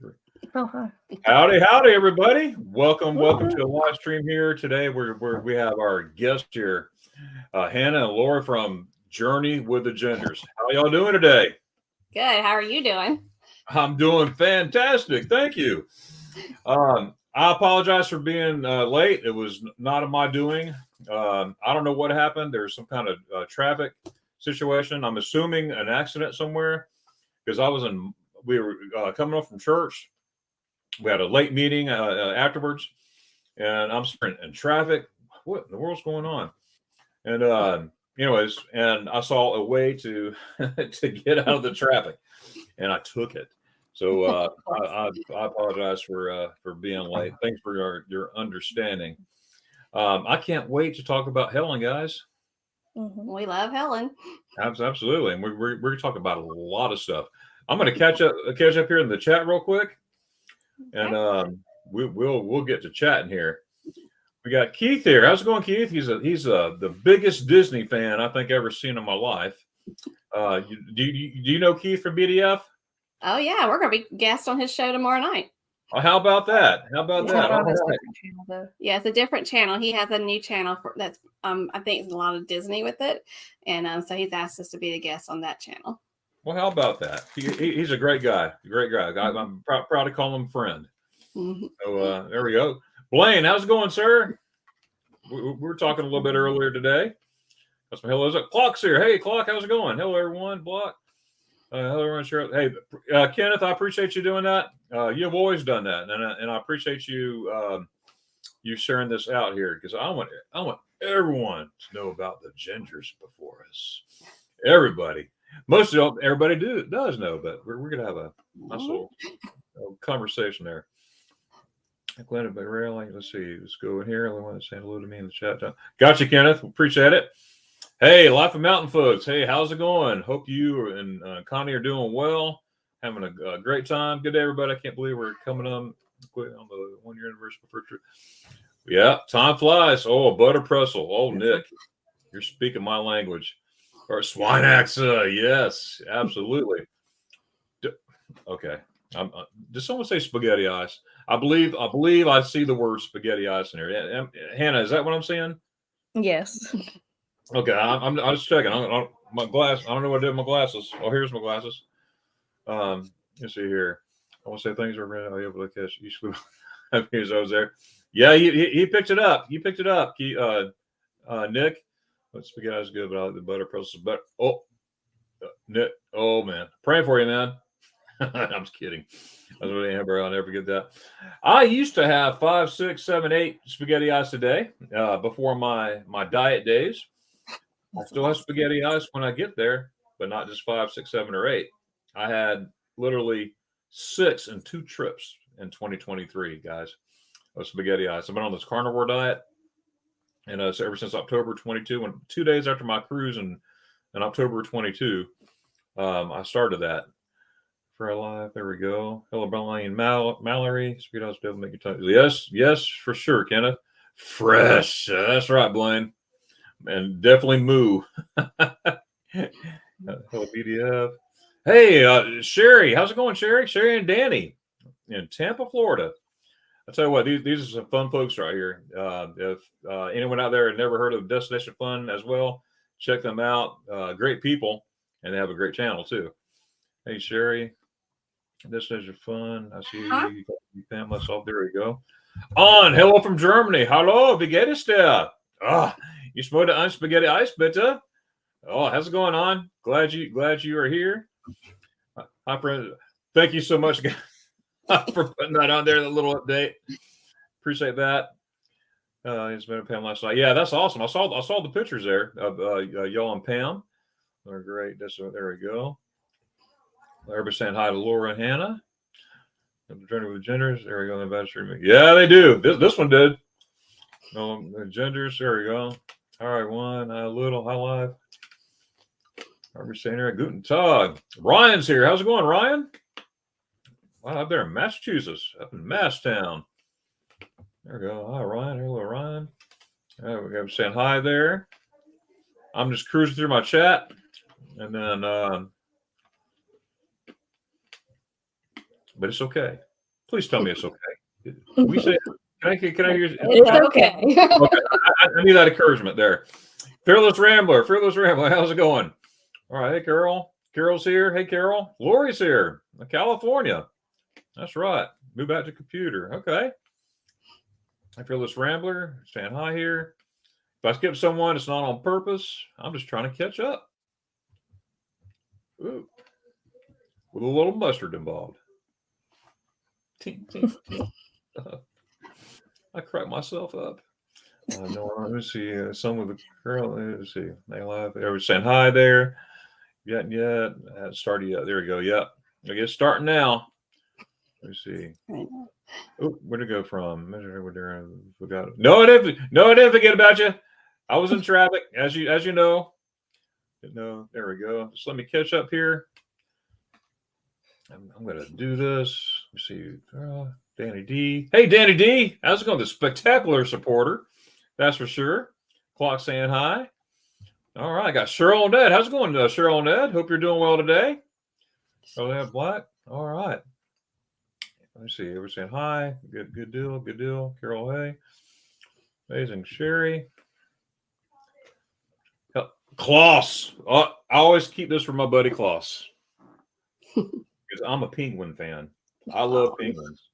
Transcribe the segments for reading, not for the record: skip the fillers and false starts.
Three. Oh, hi. Howdy, everybody. Welcome to a live stream here today. We have our guest here, Hannah and Laura from Journey with the Genders. How y'all doing today? Good. How are you doing? I'm doing fantastic. Thank you. I apologize for being late. It was not of my doing. I don't know what happened. There's some kind of traffic situation. I'm assuming an accident somewhere because we were coming up from church. We had a late meeting afterwards, and I'm in traffic. What in the world's going on? And anyways, and I saw a way to to get out of the traffic, and I took it. So I apologize for being late. Thanks for your understanding. I can't wait to talk about Helen, guys. Mm-hmm. We love Helen. Absolutely, and we're going to talk about a lot of stuff. I'm going to catch up here in the chat real quick. And we'll get to chatting here. We got Keith here. How's it going, Keith? He's the biggest Disney fan I think I've ever seen in my life. Do you know Keith from BDF? Oh yeah, we're gonna be guests on his show tomorrow night. Oh, how about that? All right. Yeah, it's a different channel. He has a new channel that's I think it's a lot of Disney with it, and so he's asked us to be the guest on that channel. Well, how about that? He's a great guy. I'm proud to call him friend. Mm-hmm. So there we go. Blaine, how's it going, sir? We were talking a little bit earlier today. That's my hello's up. Clock's here. Hey, Clock, how's it going? Hello, everyone. Block. Hello, everyone. Sure. Hey, Kenneth, I appreciate you doing that. You've always done that, and I appreciate you you sharing this out here because I want everyone to know about the Gingers before us. Everybody. Most of everybody does know, but we're gonna have a nice little conversation there. Glad but rarely. Let's see. Let's go in here. I want to say hello to me in the chat. Gotcha, Kenneth. Appreciate it. Hey, Life of Mountain folks. Hey, how's it going? Hope you and Connie are doing well. Having a great time. Good day, everybody. I can't believe we're coming on the 1 year anniversary of First Trip. Yeah, time flies. Oh, butter pretzel. Oh, Nick, you're speaking my language. Or Swineaxa, yes, absolutely. Okay, does someone say spaghetti ice? I believe I see the word spaghetti ice in here. Hannah, is that what I'm saying? Yes. Okay, I'm just checking. My glass. I don't know what I did with my glasses. Oh, here's my glasses. Let's see here. I want to say things are really able to catch. You slew. I was there. Yeah, he picked it up. You picked it up. Nick. But spaghetti is good, but I like the butter pretzels. But Nick, oh man, praying for you, man. I'm just kidding. I was really Amber. I'll never forget that. I used to have 5, 6, 7, 8 spaghetti ice a day before my diet days. I still have spaghetti ice when I get there, but not just 5, 6, 7, or 8. I had literally 6 in 2 trips in 2023, guys, of spaghetti ice. I've been on this carnivore diet. And so ever since October 22, and 2 days after my cruise in October 22, I started that. For our live, there we go. Hello, Brian Mallory. Sweet house devil make your tongue. Yes, for sure, Kenneth. Fresh. That's right, Blaine. And definitely moo. Hello, BDF. Hey, Sherry. How's it going, Sherry? Sherry and Danny in Tampa, Florida. I'll tell you what, these are some fun folks right here. If anyone out there had never heard of Destination Fun as well, check them out. Great people, and they have a great channel too. Hey, Sherry, Destination Fun. I see you found myself. There we go. Hello from Germany. Hallo, wie geht es dir? Ich möchte ein Spaghetti Eis, bitte. Oh, how's it going on? Glad you are here. Hi, friend. Thank you so much, guys. For putting that on there, the little update. Appreciate that. It's been a Pam last night. Yeah, that's awesome. I saw the pictures there of y'all and Pam. They're great. There we go. Everybody saying hi to Laura and Hannah. The Journey with the Genders. There we go. The yeah, they do. This one did. The Genders. There we go. All right, one. Little. Hi, live. Everybody saying here. Guten Tag. Ryan's here. How's it going, Ryan? Wow, up there in Massachusetts, up in Masstown. There we go. Hi, Ryan. Hello, Ryan. All right, we have saying hi there. I'm just cruising through my chat, and then, but it's okay. Please tell me it's okay. We say, can I hear? It's okay. Okay, I need that encouragement there. Fearless Rambler, how's it going? All right, hey Carol. Carol's here. Hey Carol. Lori's here. California. That's right. Move back to computer. Okay. Hey, Fearless Rambler, saying hi here. If I skip someone, it's not on purpose. I'm just trying to catch up. Ooh. With a little mustard involved. Tink, tink, tink. I cracked myself up. No, let me see. Some of the girl. Let's see. They live. Everyone's saying hi there. Yet. Hasn't started yet. There we go. Yep. I guess starting now. Let me see. Oh, where'd it go from? Forgot. No, I didn't forget about you. I was in traffic, as you know. No, there we go. Just let me catch up here. I'm gonna do this. Let me see. Danny D. Hey, Danny D. How's it going? The spectacular supporter. That's for sure. Clock saying hi. All right. I got Cheryl and Ed. How's it going, Cheryl and Ed? Hope you're doing well today. Oh, they have Black. All right. Let me see. We're saying hi. Good deal. Carol, hey. Amazing. Sherry. Klaus. I always keep this for my buddy Klaus. Because I'm a penguin fan. I love penguins.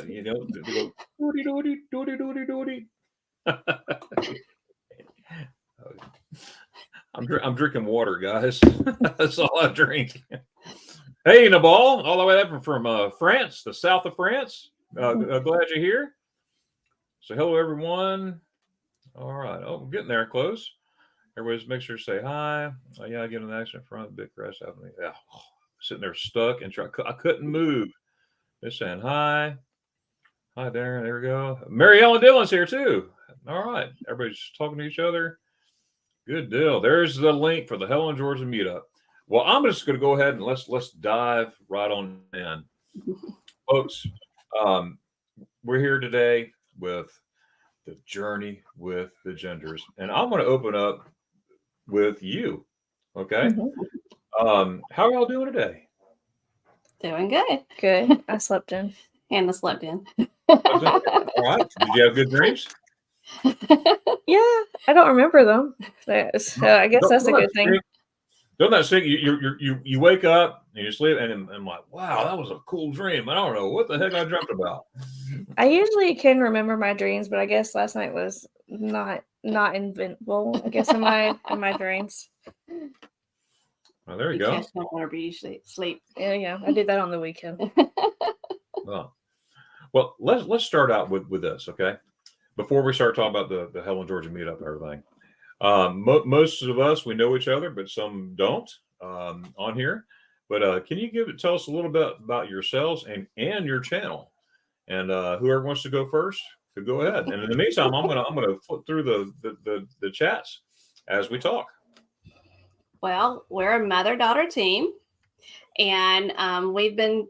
You know, they go doody. I'm drinking water, guys. That's all I drink. Hey, Nabal, all the way up from France, the south of France. Glad you're here. So, hello, everyone. All right. Oh, we're getting there close. Everybody's make sure to say hi. Oh, yeah, I get an accident in front of the big crash happening. Yeah, sitting there stuck and I couldn't move. They're saying hi. Hi there. There we go. Mary Ellen Dillon's here too. All right. Everybody's talking to each other. Good deal. There's the link for the Helen Georgia Meetup. Well, I'm just going to go ahead and let's dive right on in, folks. We're here today with the journey with the genders, and I'm going to open up with you. Okay. How are y'all doing today? Doing good. Good. I slept in. Hannah slept in. All right. Did you have good dreams? Yeah, I don't remember them. So I guess that's a good thing. Don't that stink? You wake up and you sleep and I'm like, wow, that was a cool dream. I don't know what the heck I dreamt about. I usually can remember my dreams, but I guess last night was not inventable. I guess in my dreams. Well, there you go. Catch up whenever you sleep. Yeah, I did that on the weekend. Well, let's start out with this, okay? Before we start talking about the Helen Georgia Meetup and everything. Most of us, we know each other, but some don't on here. But can you tell us a little bit about yourselves and your channel? And whoever wants to go first, could go ahead. And in the meantime, I'm gonna flip through the chats as we talk. Well, we're a mother-daughter team, and we've been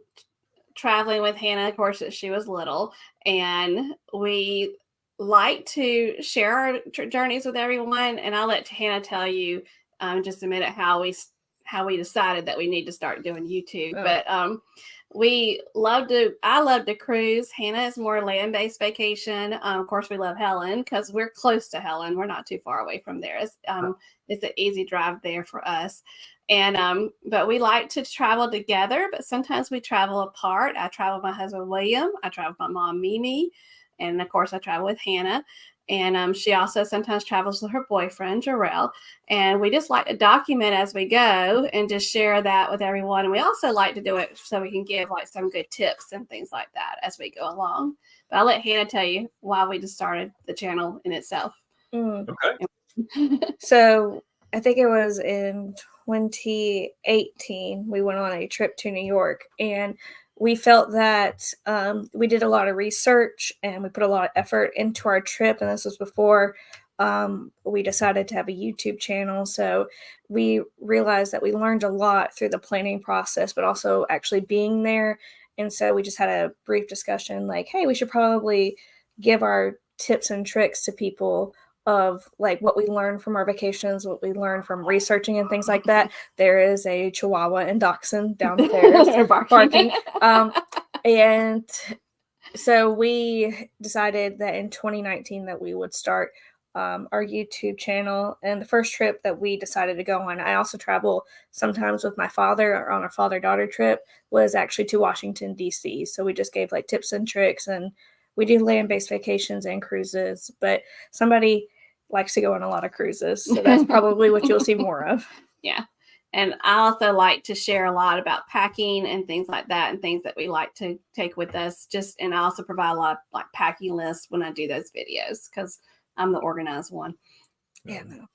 traveling with Hannah, of course, since she was little, and we like to share our journeys with everyone. And I'll let Hannah tell you just a minute how we decided that we need to start doing YouTube. Oh. But I love to cruise. Hannah is more land-based vacation. Of course, we love Helen because we're close to Helen. We're not too far away from there. It's an easy drive there for us. And but we like to travel together, but sometimes we travel apart. I travel with my husband, William. I travel with my mom, Mimi. And of course, I travel with Hannah. And she also sometimes travels with her boyfriend, Jarrell. And we just like to document as we go and just share that with everyone. And we also like to do it so we can give like some good tips and things like that as we go along. But I'll let Hannah tell you why we just started the channel in itself. Okay. So I think it was in 2018, we went on a trip to New York, and we felt that we did a lot of research and we put a lot of effort into our trip. And this was before we decided to have a YouTube channel. So we realized that we learned a lot through the planning process, but also actually being there. And so we just had a brief discussion like, hey, we should probably give our tips and tricks to people of like what we learned from our vacations, what we learned from researching and things like that. There is a Chihuahua and Dachshund downstairs barking. And So we decided that in 2019 that we would start our YouTube channel. And the first trip that we decided to go on, I also travel sometimes with my father on our father-daughter trip, was actually to Washington, D.C. So we just gave like tips and tricks, and we do land-based vacations and cruises. But somebody likes to go on a lot of cruises, so that's probably what you'll see more of. Yeah. And I also like to share a lot about packing and things like that, and things that we like to take with us. And I also provide a lot of like packing lists when I do those videos, because I'm the organized one. Yeah, no.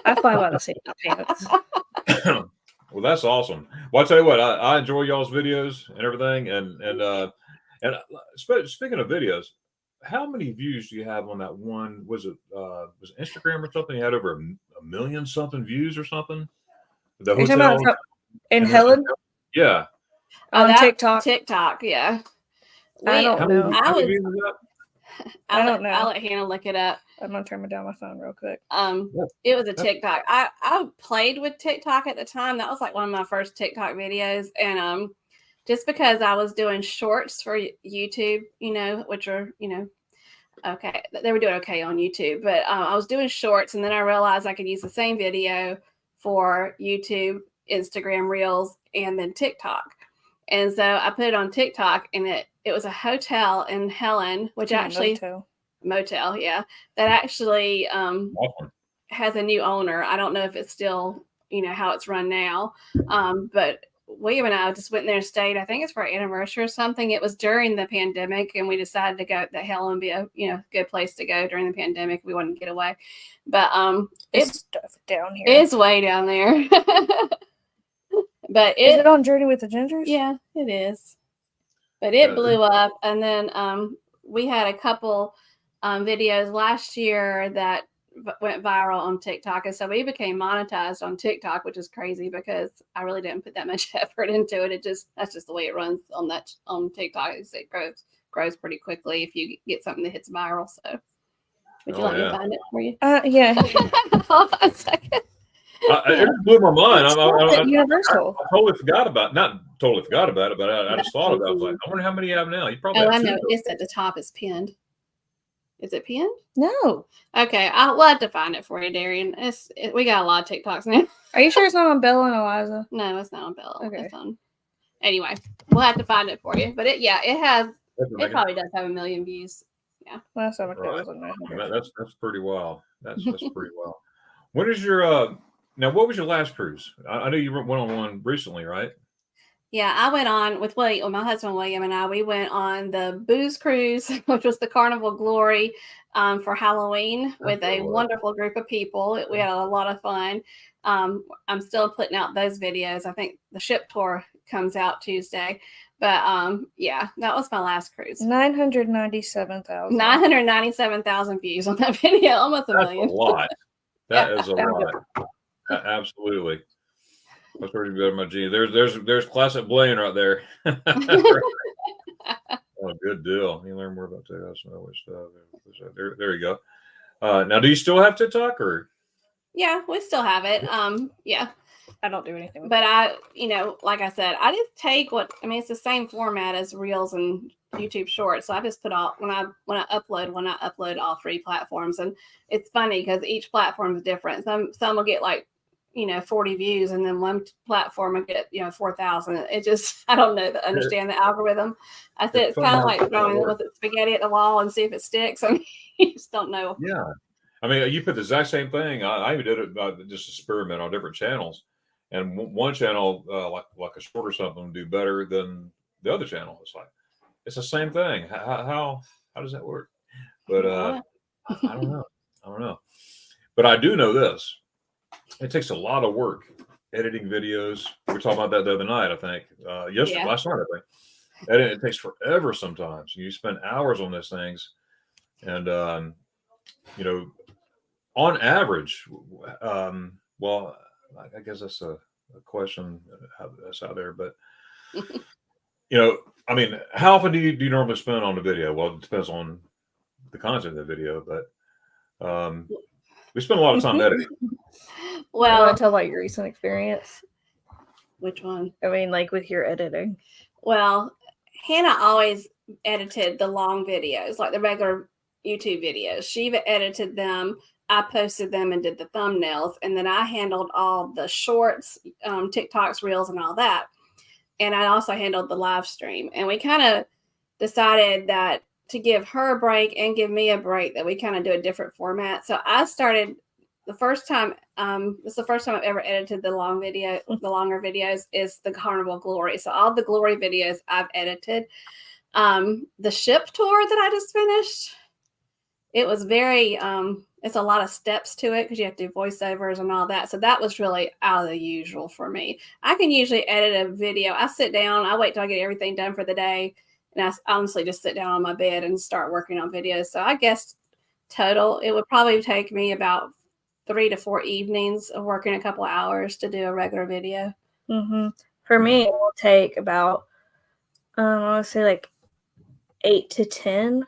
I fly by the seat of pants. Well, that's awesome. Well, I'll tell you what, I enjoy y'all's videos and everything. And speaking of videos, how many views do you have on that one? Was it Instagram or something? You had over a million something views or something? The Are you talking hotel about in Helen? Yeah. On TikTok? TikTok, yeah. I don't know. How many views is that? I don't know. I'll let Hannah look it up. I'm gonna turn down my phone real quick. It was a TikTok. I played with TikTok at the time. That was like one of my first TikTok videos, and just because I was doing shorts for YouTube, which are okay, they were doing okay on YouTube, but I was doing shorts, and then I realized I could use the same video for YouTube, Instagram Reels, and then TikTok. And so I put it on TikTok, and it was a hotel in Helen, which actually motel, yeah, that actually has a new owner. I don't know if it's still how it's run now, but William and I just went there and stayed. I think it's for our anniversary or something. It was during the pandemic, and we decided to go that Helen would be a good place to go during the pandemic. We wanted to get away, but it's stuff down here. It's way down there. But is it on Journey with the Gingers? Yeah, it is. But it blew up, and then we had a couple videos last year that went viral on TikTok, and so we became monetized on TikTok, which is crazy because I really didn't put that much effort into it. That's just the way it runs on TikTok. It grows pretty quickly if you get something that hits viral. So, would you like me to find it for you? Yeah. Hold on a second. It blew my mind. I Universal. totally forgot about it. Not totally forgot about it, but I just thought about it. I was like, I wonder how many you have now. You probably have I two. know. It's at the top. It's pinned. Is it pinned? No. Okay. We'll have to find it for you, Darian. We got a lot of TikToks now. Are you sure it's not on Bella and Eliza? No, it's not on Bella. Okay. It's on. Anyway, we'll have to find it for you. But it has. It probably does have 1 million views. Yeah. Last time I That's pretty wild. That's pretty wild. When is your now? What was your last cruise? I know you went on one recently, right? Yeah, I went on with William, my husband William, and I. We went on the booze cruise, which was the Carnival Glory, for Halloween with a wonderful group of people. We had a lot of fun. I'm still putting out those videos. I think the ship tour comes out Tuesday, but yeah, that was my last cruise. 997,000. 997,000 views on that video, almost a million. That's a lot. That is a lot. Absolutely. That's pretty good, my G. There's classic Blaine right there. Oh, good deal. You learn more about that. There you go. Now, do you still have TikTok or? Yeah, we still have it. Yeah. I don't do anything. But like I said, I just take it's the same format as Reels and YouTube Shorts. So I just put all when I upload all three platforms, and it's funny because each platform is different. Some will get like 40 views, and then one platform will get 4,000. It just I don't understand the algorithm. I said it's kind of like throwing spaghetti at the wall and see if it sticks. You just don't know. Yeah, you put the exact same thing. I even did it just experiment on different channels. And one channel, like a short or something, do better than the other channel. It's the same thing. How does that work? But I don't know. But I do know this: it takes a lot of work editing videos. We were talking about that the other night. I think last night. I think it takes forever sometimes. You spend hours on these things, and on average, well. I guess that's a question that's out there, but how often do you normally spend on the video? Well, it depends on the content of the video, but we spend a lot of time editing. Well, I want to tell about your recent experience. Which one? Like with your editing. Well, Hannah always edited the long videos, like the regular YouTube videos. She edited them. I posted them and did the thumbnails, and then I handled all the shorts, TikToks, Reels, and all that. And I also handled the live stream. And we kind of decided that to give her a break and give me a break, that we kind of do a different format. So I started the first time. It's the first time I've ever edited the longer videos is the Carnival Glory. So all the Glory videos I've edited. The ship tour that I just finished, it was very, it's a lot of steps to it because you have to do voiceovers and all that. So that was really out of the usual for me. I can usually edit a video. I sit down, I wait till I get everything done for the day. And I honestly just sit down on my bed and start working on videos. So I guess total, it would probably take me about 3 to 4 evenings of working a couple of hours to do a regular video. Mm-hmm. For me, it will take about, I want to say like 8 to 10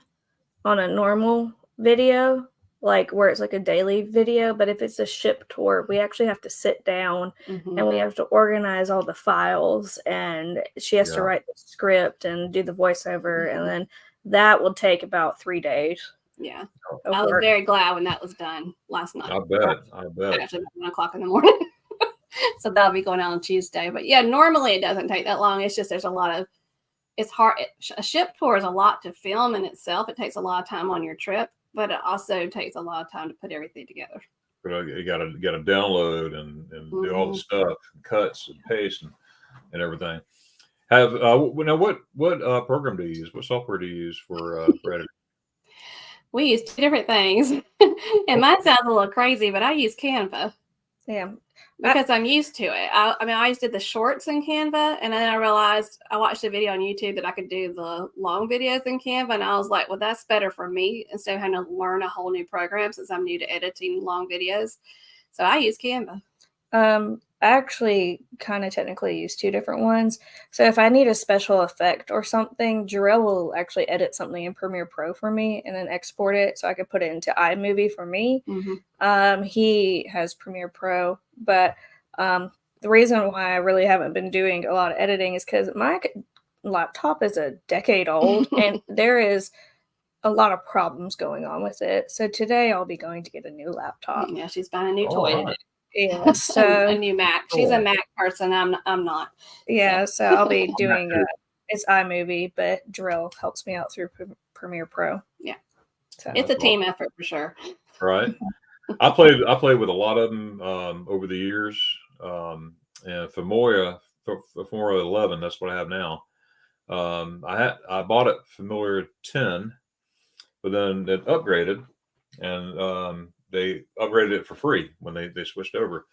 on a normal video, like where it's like a daily video. But if it's a ship tour, we actually have to sit down and we have to organize all the files, and she has to write the script and do the voiceover, and then that will take about 3 days. Yeah. I was very glad when that was done last night. I bet. Actually, 1 o'clock in the morning. So that'll be going out on Tuesday. But yeah, normally it doesn't take that long. It's just there's a lot of, it's hard. A ship tour is a lot to film in itself. It takes a lot of time on your trip, but it also takes a lot of time to put everything together. You got to download and do all the stuff, and cuts and paste and everything. Have now what program do you use? What software do you use for editing? We use 2 different things, and mine sounds a little crazy, but I use Canva. Yeah. Because I'm used to it. I mean, I just did the shorts in Canva, and then I realized I watched a video on YouTube that I could do the long videos in Canva, and I was like, well, that's better for me instead of having to learn a whole new program since I'm new to editing long videos. So I use Canva. I actually kind of technically use 2 different ones. So if I need a special effect or something, Jarrell will actually edit something in Premiere Pro for me and then export it so I could put it into iMovie for me. He has Premiere Pro, but the reason why I really haven't been doing a lot of editing is because my laptop is a decade old and there is a lot of problems going on with it. So today I'll be going to get a new laptop. Yeah, she's buying a new toy. Right. Yeah, so a new Mac. She's a Mac person. I'm not. Yeah, so I'll be doing it's iMovie, but Jarrell helps me out through Premiere Pro. Yeah, so it's a team effort for sure. Right. I played with a lot of them over the years. And Filmora 11, that's what I have now. I bought it Filmora 10, but then it upgraded, and they upgraded it for free when they switched over.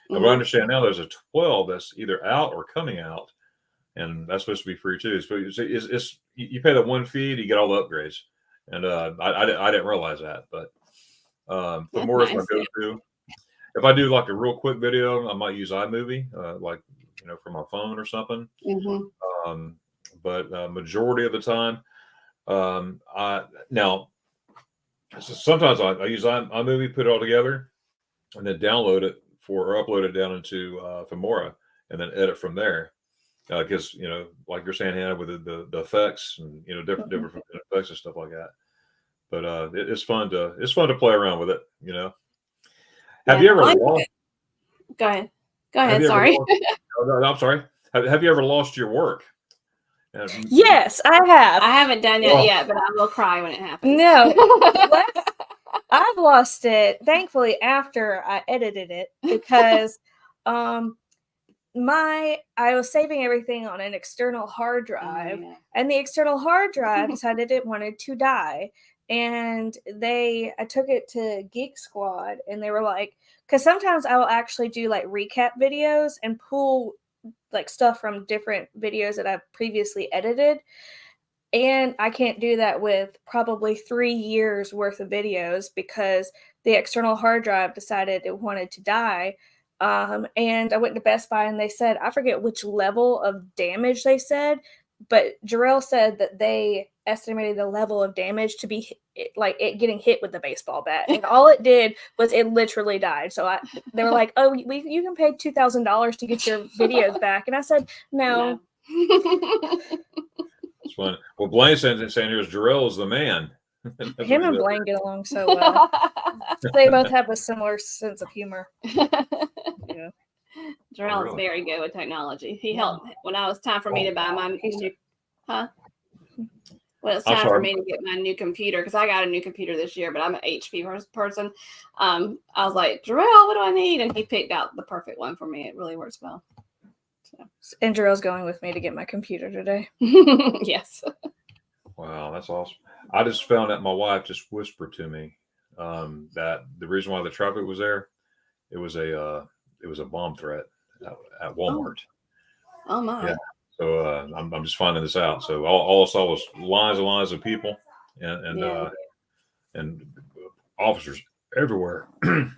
And what I understand now, there's a 12 that's either out or coming out, and that's supposed to be free too. So it's you pay the one fee, you get all the upgrades, and I didn't realize that, but Filmora is my go-to. If I do like a real quick video, I might use iMovie, like for my phone or something. But majority of the time, sometimes I use iMovie, put it all together, and then download it or upload it down into Filmora, and then edit from there. Because like you're saying, Hannah, with the effects and different effects and stuff like that. But it's fun to play around with it. Have you ever lost? Go ahead. Sorry. No, I'm sorry. Have you ever lost your work? Yes, I have. I haven't done it yet, but I will cry when it happens. No, I've lost it, thankfully, after I edited it because I was saving everything on an external hard drive, and the external hard drive decided it wanted to die. And I took it to Geek Squad, and they were like, because sometimes I will actually do like recap videos and pull like stuff from different videos that I've previously edited. And I can't do that with probably 3 years worth of videos because the external hard drive decided it wanted to die. And I went to Best Buy and they said, I forget which level of damage they said, but Jarrell said that they estimated the level of damage to be like it getting hit with the baseball bat. And all it did was it literally died. So they were like, oh, you can pay $2,000 to get your videos back. And I said, no. It's fun. Well, Blaine saying here's Jarrell is the man. Him and Blaine get along so well. They both have a similar sense of humor. Yeah. Jarrell is Really? very good with technology. He helped when I was time for me to buy my new, Well, it's time for me to get my new computer because I got a new computer this year, but I'm an HP person. I was like, Jarrell, what do I need? And he picked out the perfect one for me. It really works well. So. And Jarrell's going with me to get my computer today. Yes. Wow, that's awesome. I just found out my wife just whispered to me that the reason why the traffic was there, it was a bomb threat at Walmart. Oh my. Yeah. So I'm just finding this out. So all I saw was lines and lines of people and officers everywhere. We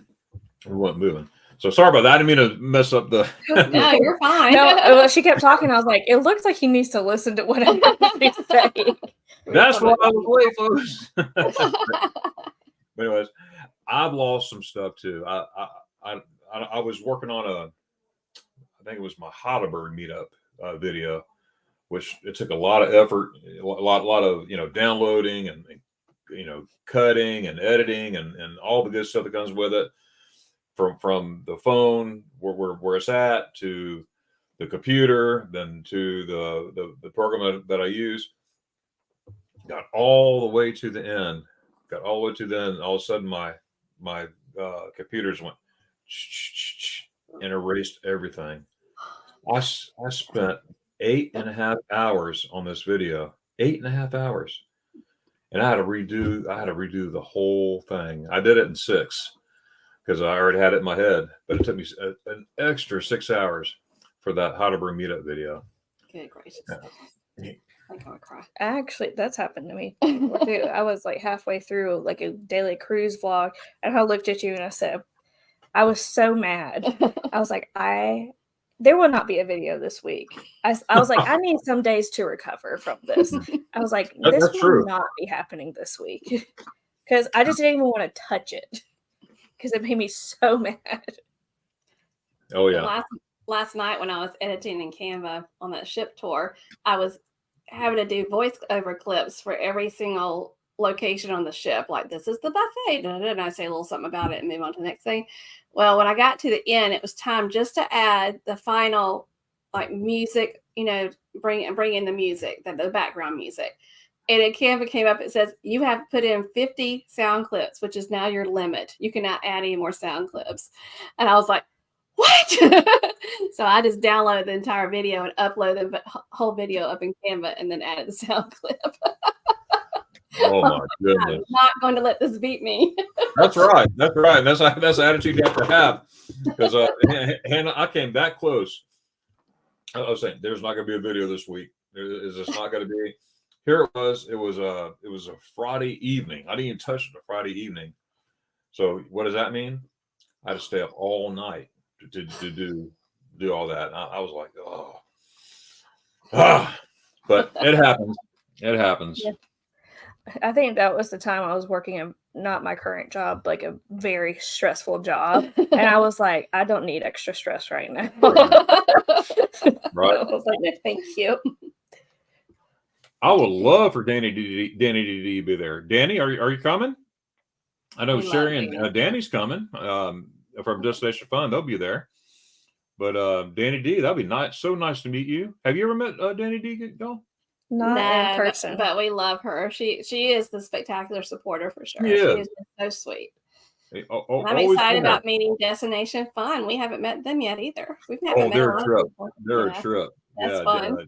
weren't moving. So sorry about that. I didn't mean to mess up the. No, you're fine. No, she kept talking. I was like, it looks like he needs to listen to whatever she's saying. That's why I was late, folks. But anyways, I've lost some stuff too. I was working on I think it was my Heidelberg Meetup video, which it took a lot of effort, a lot of downloading and cutting and editing and all the good stuff that comes with it. From the phone where it's at to the computer, then to the program that I use, got all the way to the end. All of a sudden my computers went and erased everything. I spent 8.5 hours on this video. 8.5 hours, and I had to redo the whole thing. I did it in 6. Because I already had it in my head, but it took me an extra 6 hours for that Heidelberg Meetup video. Good gracious. I'm gonna cry. Actually, that's happened to me too. I was like halfway through like a daily cruise vlog, and I looked at you and I said, I was so mad. I was like, there will not be a video this week. I was like, I need some days to recover from this. I was like, this will not be happening this week. Because I just didn't even want to touch it. Because it made me so mad. Oh yeah. Last night when I was editing in Canva on that ship tour, I was having to do voice over clips for every single location on the ship. Like, this is the buffet. And I say a little something about it and move on to the next thing. Well, when I got to the end, it was time just to add the final like music, bring in the music, the background music. And in Canva came up, it says, you have put in 50 sound clips, which is now your limit. You cannot add any more sound clips. And I was like, what? So I just downloaded the entire video and uploaded the whole video up in Canva and then added the sound clip. Oh my goodness. I'm not going to let this beat me. That's right. That's right. That's the attitude you have to have. Because Hannah, I came that close. I was saying, there's not going to be a video this week. There's just not going to be. Here it was. It was a Friday evening. I didn't even touch it a Friday evening. So what does that mean? I had to stay up all night to do all that. I was like, but it happens. It happens. Yeah. I think that was the time I was working in not my current job, like a very stressful job. And I was like, I don't need extra stress right now. Right. I was like, no, thank you. I would love for Danny to be there. Danny, are you coming? I know Sherry and Danny's coming from Destination Fun. They'll be there. But Danny D, that'd be nice. So nice to meet you. Have you ever met Danny D? No? Not in person. But we love her. She is the spectacular supporter for sure. Yeah. She is so sweet. I'm excited about meeting Destination Fun. We haven't met them yet either. We've never met they're a trip. They're a trip. That's fun.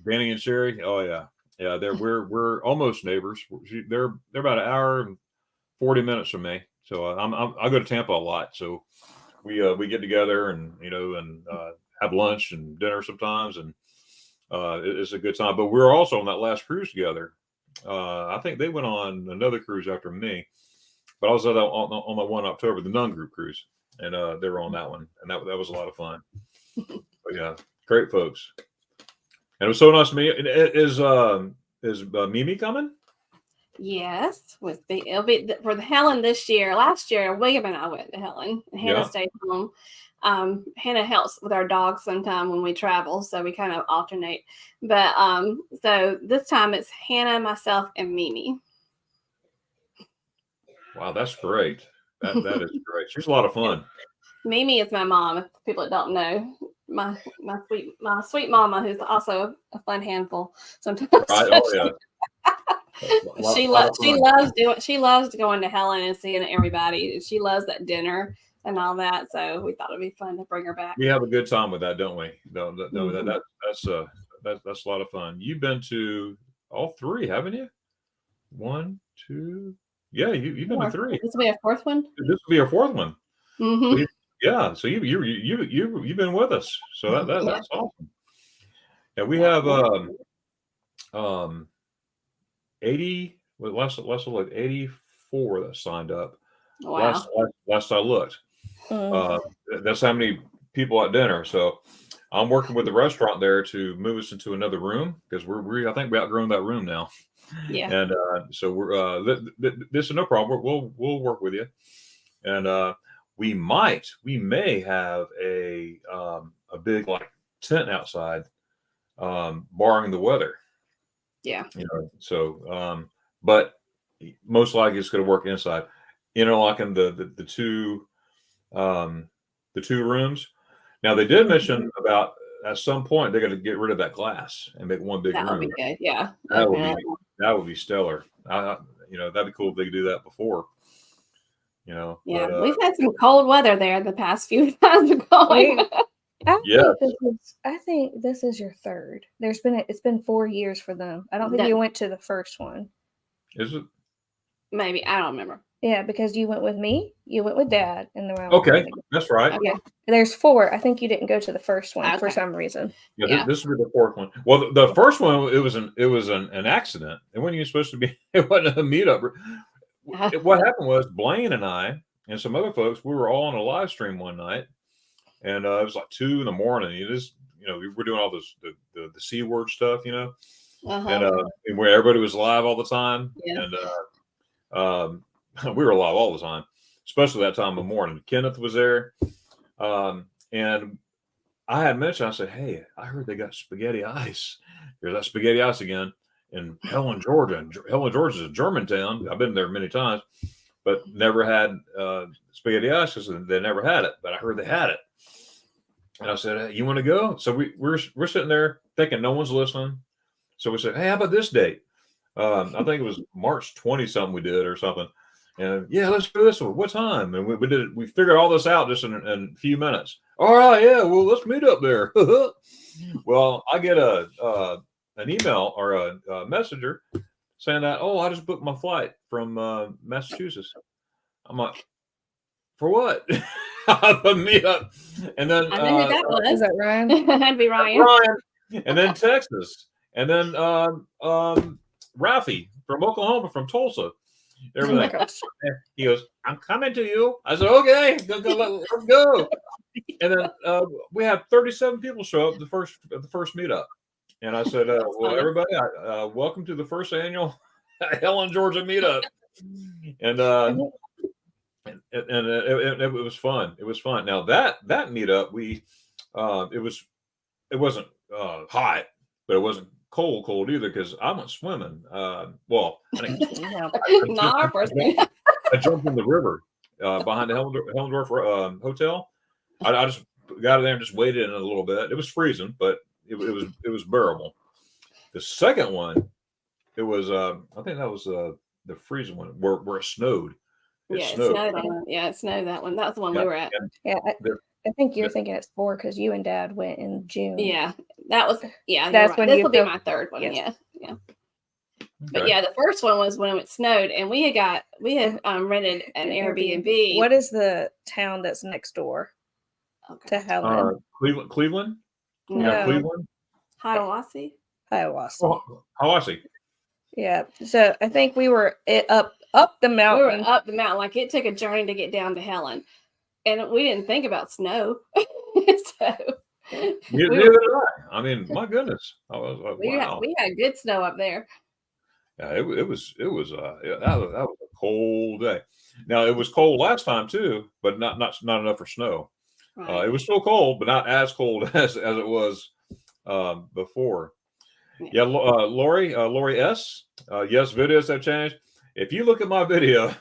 Danny and Sherry. Oh yeah. Yeah, we're almost neighbors. They're about an hour and 40 minutes from me. So I go to Tampa a lot. So we get together and have lunch and dinner sometimes, and it's a good time. But we're also on that last cruise together. I think they went on another cruise after me, but I was on the 1 October, the Nun Group cruise, and they were on that one, and that was a lot of fun. But yeah, great folks. And it was so nice to meet you. Is Mimi coming? Yes, it'll be for the Helen this year. Last year, William and I went to Helen, and Hannah Yeah. stayed home. Hannah helps with our dogs sometime when we travel, so we kind of alternate. But so this time it's Hannah, myself, and Mimi. Wow, that's great. That is great. She's a lot of fun. Mimi is my mom. If people that don't know, my sweet mama, who's also a fun handful sometimes. Right? Oh yeah. She loves going to Helen and seeing everybody. She loves that dinner and all that. So we thought it'd be fun to bring her back. We have a good time with that, don't we? No, Mhm. that's a lot of fun. You've been to all three, haven't you? 1, 2. Yeah, you've been to 3. This will be a fourth one. This will be your 4th one. Mm-hmm. Yeah, so you've been with us. So that's awesome. Yeah, we have 80. Well, last look 84 that signed up. Wow. Last I looked. That's how many people at dinner. So I'm working with the restaurant there to move us into another room because I think we outgrown that room now. Yeah. And so we're this is no problem. We'll work with you. And we may have a big like tent outside, barring the weather. Yeah. So but most likely it's going to work inside. Like in the two rooms. Now they did mention about at some point they're going to get rid of that glass and make one big room. That would be good. Yeah. That would be stellar. That'd be cool if they could do that before. Yeah, but, we've had some cold weather there the past few times we're going. I think this is your third. It's been 4 years for them. I don't think you went to the first one. Is it? Maybe, I don't remember. Yeah, because you went with me, you went with Dad, and then okay, that's right. Okay, there's 4. I think you didn't go to the first one for some reason. Yeah, this would be the 4th one. Well, the first one it was an accident. It wasn't even supposed to be. It wasn't a meetup. What happened was Blaine and I and some other folks, we were all on a live stream one night, and it was like 2 in the morning. We were doing all this the C word stuff, and where everybody was live all the time, and we were live all the time, especially that time of the morning. Kenneth was there, and I had mentioned, I said, "Hey, I heard they got spaghetti ice. There's that spaghetti ice again in Helen, Georgia. And Helen, Georgia is a German town. I've been there many times, but never had spaghetti ice because they never had it. But I heard they had it, and I said, hey, you want to go?" So we're sitting there thinking no one's listening. So we said, "Hey, how about this date?" I think it was March 20 something we did or something. And yeah, let's do this one. What time? And we did it. We figured all this out just in a few minutes. All right, yeah. Well, let's meet up there. Well, I get an email or a messenger saying that, "Oh, I just booked my flight from Massachusetts." I'm like, "For what?" The meetup, and then I know who that was. Is that Ryan? That'd be Ryan. And then Texas, and then Ralphie from Oklahoma, from Tulsa. Everything. He goes, "I'm coming to you." I said, "Okay, let's go." And then we had 37 people show up the first meetup, and I said, "Well, everybody, welcome to the first annual Helen, Georgia meetup." And it was fun. It was fun. Now that meetup, it wasn't hot, but it wasn't cold either because I went swimming. Well, I jumped in the river behind the Hellendorf Hotel. I just got in there and just waded in a little bit. It was freezing, but it was bearable. The second one, it was I think that was the freezing one where it snowed. It snowed. It snowed that one. That's the one we were at. I think you're thinking it's 4 because you and Dad went in June. Yeah, that was That's when this will be my third one. Yes. Yeah. But the first one was when it snowed, and we had rented an Airbnb. What is the town that's next door to Helen? Cleveland. No, Cleveland. Hiawassee. Hiawassee. Yeah. So I think we were up the mountain. We were up the mountain. Like it took a journey to get down to Helen, and we didn't think about snow. So neither did I. I mean, my goodness, I was like, wow. We had good snow up there. Yeah, that was a cold day. Now it was cold last time too, but not enough for snow. Right. It was still cold, but not as cold as it was before. Yeah, Lori S. Yes, videos have changed. If you look at my video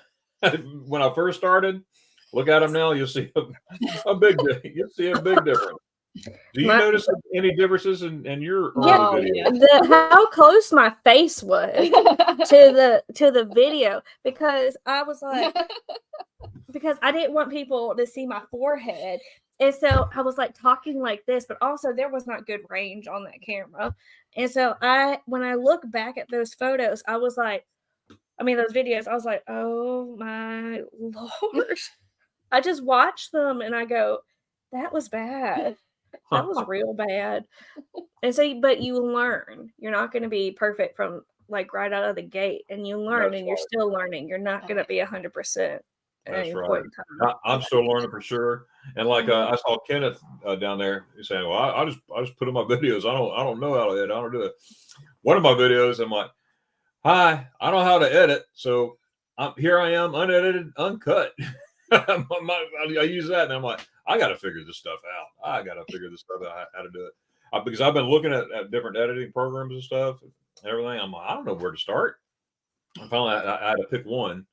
when I first started, look at them now, you'll see you'll see a big difference. Do you notice any differences in your early videos? Yeah. How close my face was to the video, because I was like, because I didn't want people to see my forehead. And so I was like talking like this, but also there was not good range on that camera. And so when I look back at those photos, I was like, those videos, I was like, oh my Lord. I just watched them and I go, that was bad. That was real bad. And so, but you learn. You're not going to be perfect from like right out of the gate, and you learn. That's and you're right. still learning. You're not going to be 100% at That's any right. point in time. I'm still learning for sure. And like I saw Kenneth down there saying, "Well, I just put in my videos. I don't know how to edit. I don't do it." One of my videos, I'm like, "Hi, I don't know how to edit, so here I am, unedited, uncut." I use that, and I'm like, I got to figure this stuff out. I got to figure this stuff out how to do it because I've been looking at different editing programs and stuff and everything. I'm like, I don't know where to start. And finally, I had to pick one.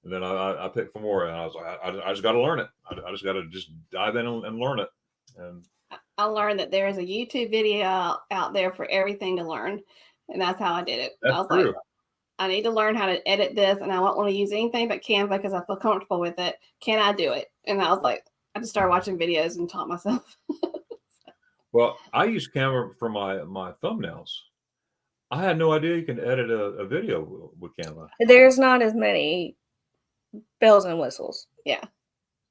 And then I picked for more, and I was like, I just got to learn it. I just got to just dive in and learn it. And I learned that there is a YouTube video out there for everything to learn, and that's how I did it. I was true. like, I need to learn how to edit this, and I don't want to use anything but Canva because I feel comfortable with it. Can I do it? And I was like, I just started watching videos and taught myself. Well, I use Canva for my thumbnails. I had no idea you can edit a video with Canva. There's not as many bells and whistles. Yeah.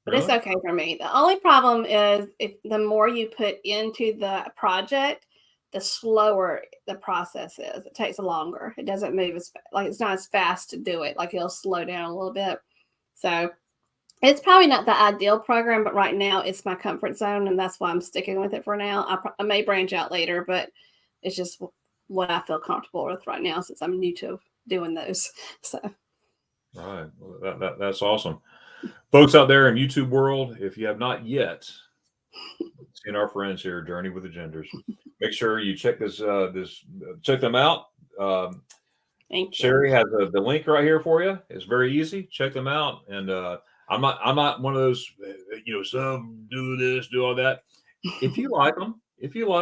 But Really? it's okay for me. The only problem is if the more you put into the project, the slower the process is. It takes longer. It doesn't move it's not as fast to do it. Like it'll slow down a little bit. So it's probably not the ideal program, but right now it's my comfort zone, and that's why I'm sticking with it for now. I may branch out later, but it's just what I feel comfortable with right now since I'm new to doing those. So. Right. Well, that's awesome. Folks out there in YouTube world, if you have not yet seen our friends here, Journey with the Genders, make sure you check check them out. Thank you. Sherry has the link right here for you. It's very easy. Check them out. And I'm not one of those, some do this, do all that. If you like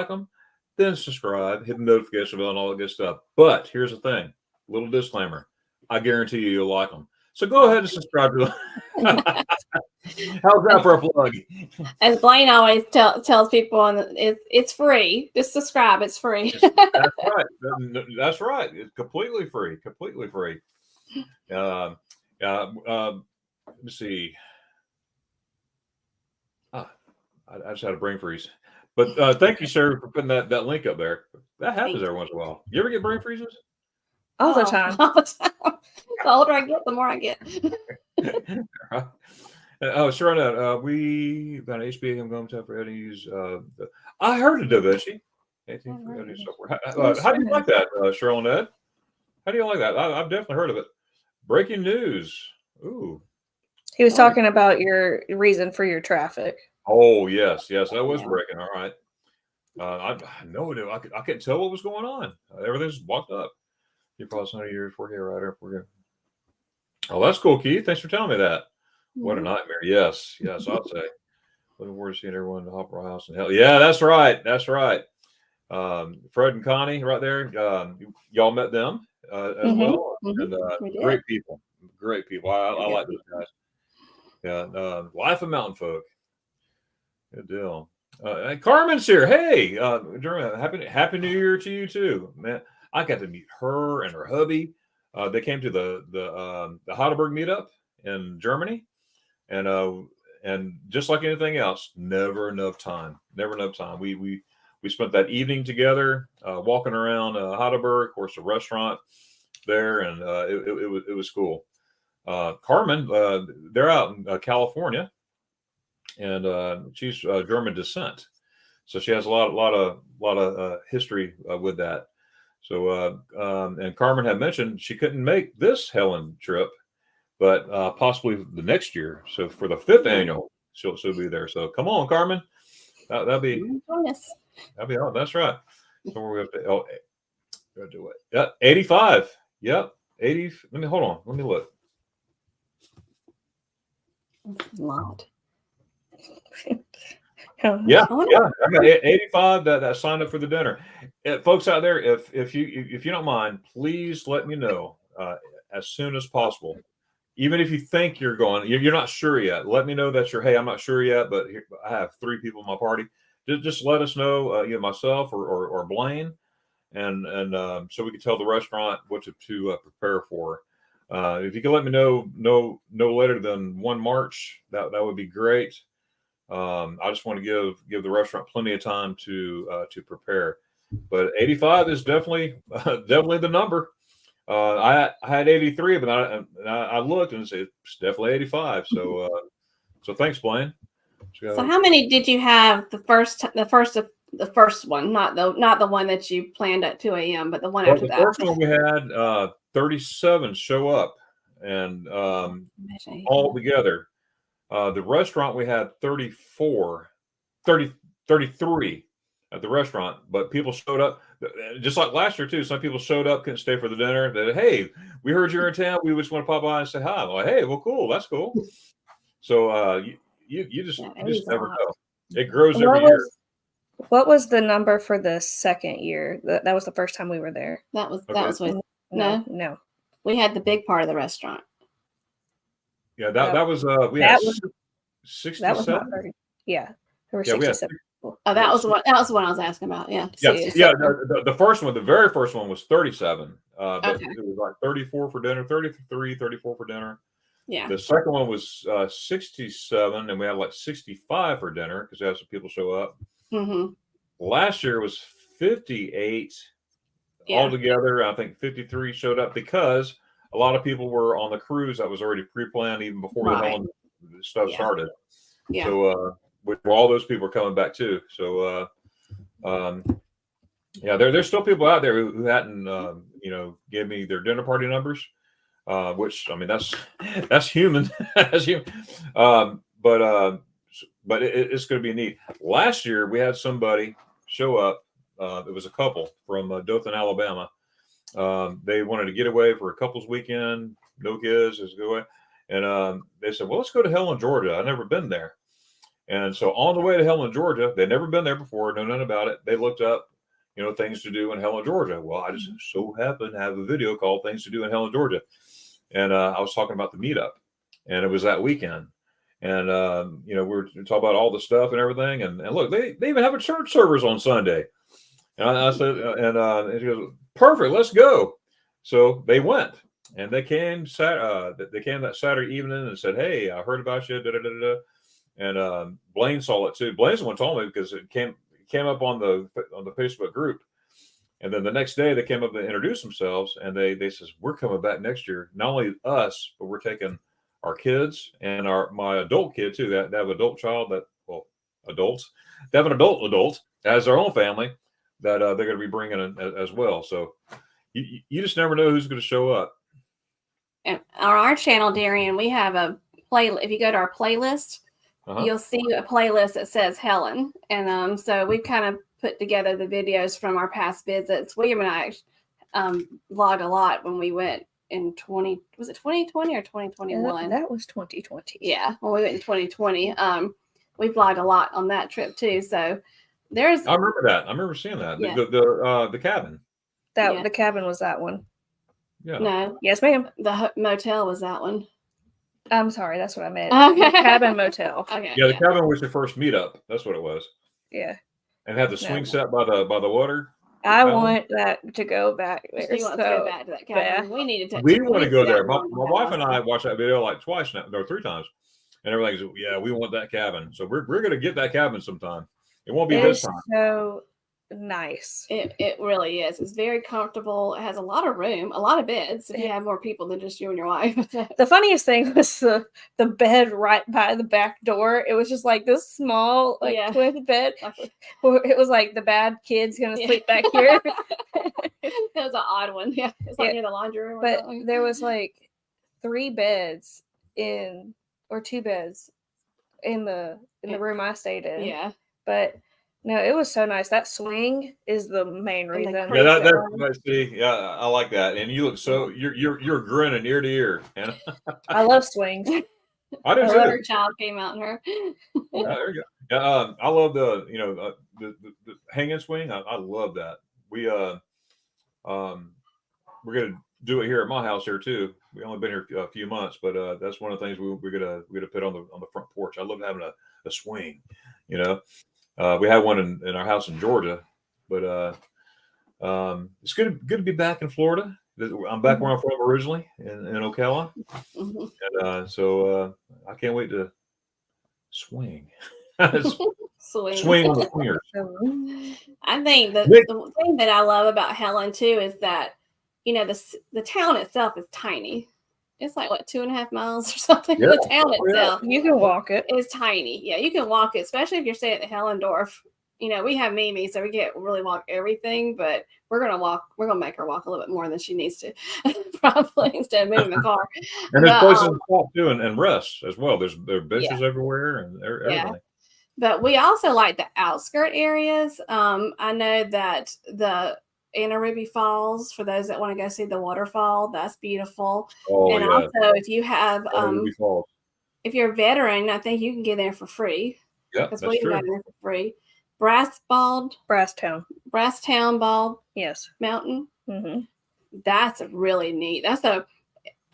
them, then subscribe, hit the notification bell, and all that good stuff. But here's the thing, little disclaimer: I guarantee you'll like them. So go ahead and subscribe to them. How's that for a plug? As Blaine always tells people, it's free. Just subscribe. It's free. That's right. That's right. It's completely free. Completely free. Let me see. I just had a brain freeze. But thank you, sir, for putting that link up there. That happens every once in a while. You ever get brain freezes? All the time. All the time. The older I get, the more I get. Oh, sure enough. We got an HBA. I'm going to for Eddie's. I heard of Da Vinci. How do you like that, Cheryl and Ed? How do you like that? I've definitely heard of it. Breaking news. Ooh. He was talking about your reason for your traffic. Oh, yes. That was breaking. All right. I no idea. I couldn't tell what was going on. Everything's blocked up. You probably saw your 4K writer. Oh, that's cool, Keith. Thanks for telling me that. What a nightmare. Yes, I'll say. Looking forward to seeing everyone in the Opera House in hell. Yeah, that's right. Fred and Connie right there. Y'all met them as well. And great people. I like those guys. Yeah. Life of Mountain Folk. Good deal. And Carmen's here. Hey, happy New Year to you too, man. I got to meet her and her hubby. They came to the Heidelberg Meetup in Germany, and just like anything else, never enough time. We spent that evening together, walking around Heidelberg, of course, a restaurant there, and it was cool. Carmen, they're out in California, and she's German descent, so she has a lot of history with that. So, and Carmen had mentioned she couldn't make this Helen trip, but possibly the next year. So for the 5th annual, she'll be there. So come on, Carmen. That'd be all. That's right. So we're going to do it. Yeah, 85. Yep, 80. Let me hold on. Let me look. A lot. Yeah. I got 85 that signed up for the dinner. Folks out there, if you don't mind, please let me know as soon as possible. Even if you think you're going, you're not sure yet. Let me know that hey, I'm not sure yet, but here, I have 3 people in my party. Just let us know, myself or Blaine, and so we can tell the restaurant what to prepare for. If you can let me know no later than 1 March, that would be great. I just want to give the restaurant plenty of time to prepare. But 85 is definitely the number. I had 83, but I looked and said it's definitely 85. So thanks, Blaine. So how many did you have the first one, not the one that you planned at 2 a.m., but the one after the that? first one we had 37 show up, and all together. The restaurant we had 33 at the restaurant, but people showed up just like last year too. Some people showed up, couldn't stay for the dinner. That, hey, we heard you're in town. We just want to pop by and say hi. I'm like, hey, well, cool, that's cool. So you just never know. It grows every year. What was the number for the second year? That was the first time we were there. That was with no. We had the big part of the restaurant. Yeah, that was we had 67. That was not 30. Yeah, there were 67 people. Oh, that was what I was asking about. Yeah. The first one, the very first one was 37. But Okay. it was like 34 for dinner, 33, 34 for dinner. Yeah. The second one was 67, and we had like 65 for dinner because we had some people show up. Mm-hmm. Last year was 58 altogether. I think 53 showed up because a lot of people were on the cruise that was already pre-planned even before the Helen stuff started. Yeah. So all those people are coming back too. So there's still people out there who hadn't gave me their dinner party numbers, which I mean that's human. That's human. But it's going to be neat. Last year we had somebody show up. It was a couple from Dothan, Alabama. They wanted to get away for a couple's weekend, no kids, just go away. And they said, well, let's go to Helen, Georgia. I've never been there. And so on the way to Helen, Georgia, they'd never been there before, know nothing about it. They looked up, things to do in Helen, Georgia. Well, I just so happened to have a video called Things to Do in Helen, Georgia. And I was talking about the meetup, and it was that weekend. And, we were talking about all the stuff and everything. And look, they even have a church service on Sunday. And I said, and she goes, perfect, let's go. So they went, and they came that Saturday evening and said, hey, I heard about you. Da, da, da, da. And Blaine saw it too. Blaine's the one told me because it came up on the Facebook group. And then the next day they came up and introduced themselves, and they says, we're coming back next year. Not only us, but we're taking our kids and my adult kid too. They have an adult child adults. They have an adult as their own family that they're going to be bringing in as well. So you just never know who's going to show up. And on our channel, Darian, we have a play. If you go to our playlist, you'll see a playlist that says Helen. And so we kind of put together the videos from our past visits. William and I vlogged a lot when we went in 2020 or 2021? That was 2020. Yeah, when we went in 2020. We vlogged a lot on that trip too. So I remember that. I remember seeing that. Yeah. The cabin. The cabin was that one. Yeah. No. Yes, ma'am. The motel was that one. I'm sorry, that's what I meant. Okay. Cabin motel. Okay. Yeah, the cabin was your first meetup. That's what it was. Yeah. And had the swing set by the water. I want that to go back there. She wants to go back to that cabin. We needed to. We want to go there. My wife and I watched that video like twice now, or 3 times, and everybody's we want that cabin. So we're going to get that cabin sometime. It won't be this time. So nice. It really is. It's very comfortable. It has a lot of room, a lot of beds if you have more people than just you and your wife. The funniest thing was the bed right by the back door. It was just like this small twin bed. It was like the bad kid's gonna sleep back here. That was an odd one. Yeah, it's like near the laundry room. But there was like 3 beds or 2 beds in the room I stayed in. Yeah, but no, it was so nice. That swing is the main reason. Yeah, that's see. Yeah, I like that. And you look so you're grinning ear to ear. And I love swings. I do too. Her child came out in her. Yeah, there you go. Yeah, I love the the hanging swing. I love that. We're gonna do it here at my house here too. We only been here a few months, but that's one of the things we're gonna put on the front porch. I love having a swing. You know, we had one in our house in Georgia, but it's good to be back in Florida. I'm back where I'm from originally in Ocala, and so I can't wait to swing. Swing on the swingers. I think the thing that I love about Helen too is that the town itself is tiny. It's like what 2.5 miles or something. Yeah. The town itself, you can walk it. It's tiny. Yeah, you can walk it, especially if you're staying at the Hellendorf. We have Mimi, so we can't really walk everything, but we're gonna make her walk a little bit more than she needs to, probably, instead of moving the car. And there's places to stop too and rest as well. There are benches everywhere and everything. Yeah. But we also like the outskirt areas. I know that the Anaruby Falls, for those that want to go see the waterfall, that's beautiful. Oh, and yeah. Also, if you have, if you're a veteran, I think you can get there for free. Yeah, because that's we true. got there for free. Brasstown Bald. Yes. Mountain. Mm-hmm. That's really neat.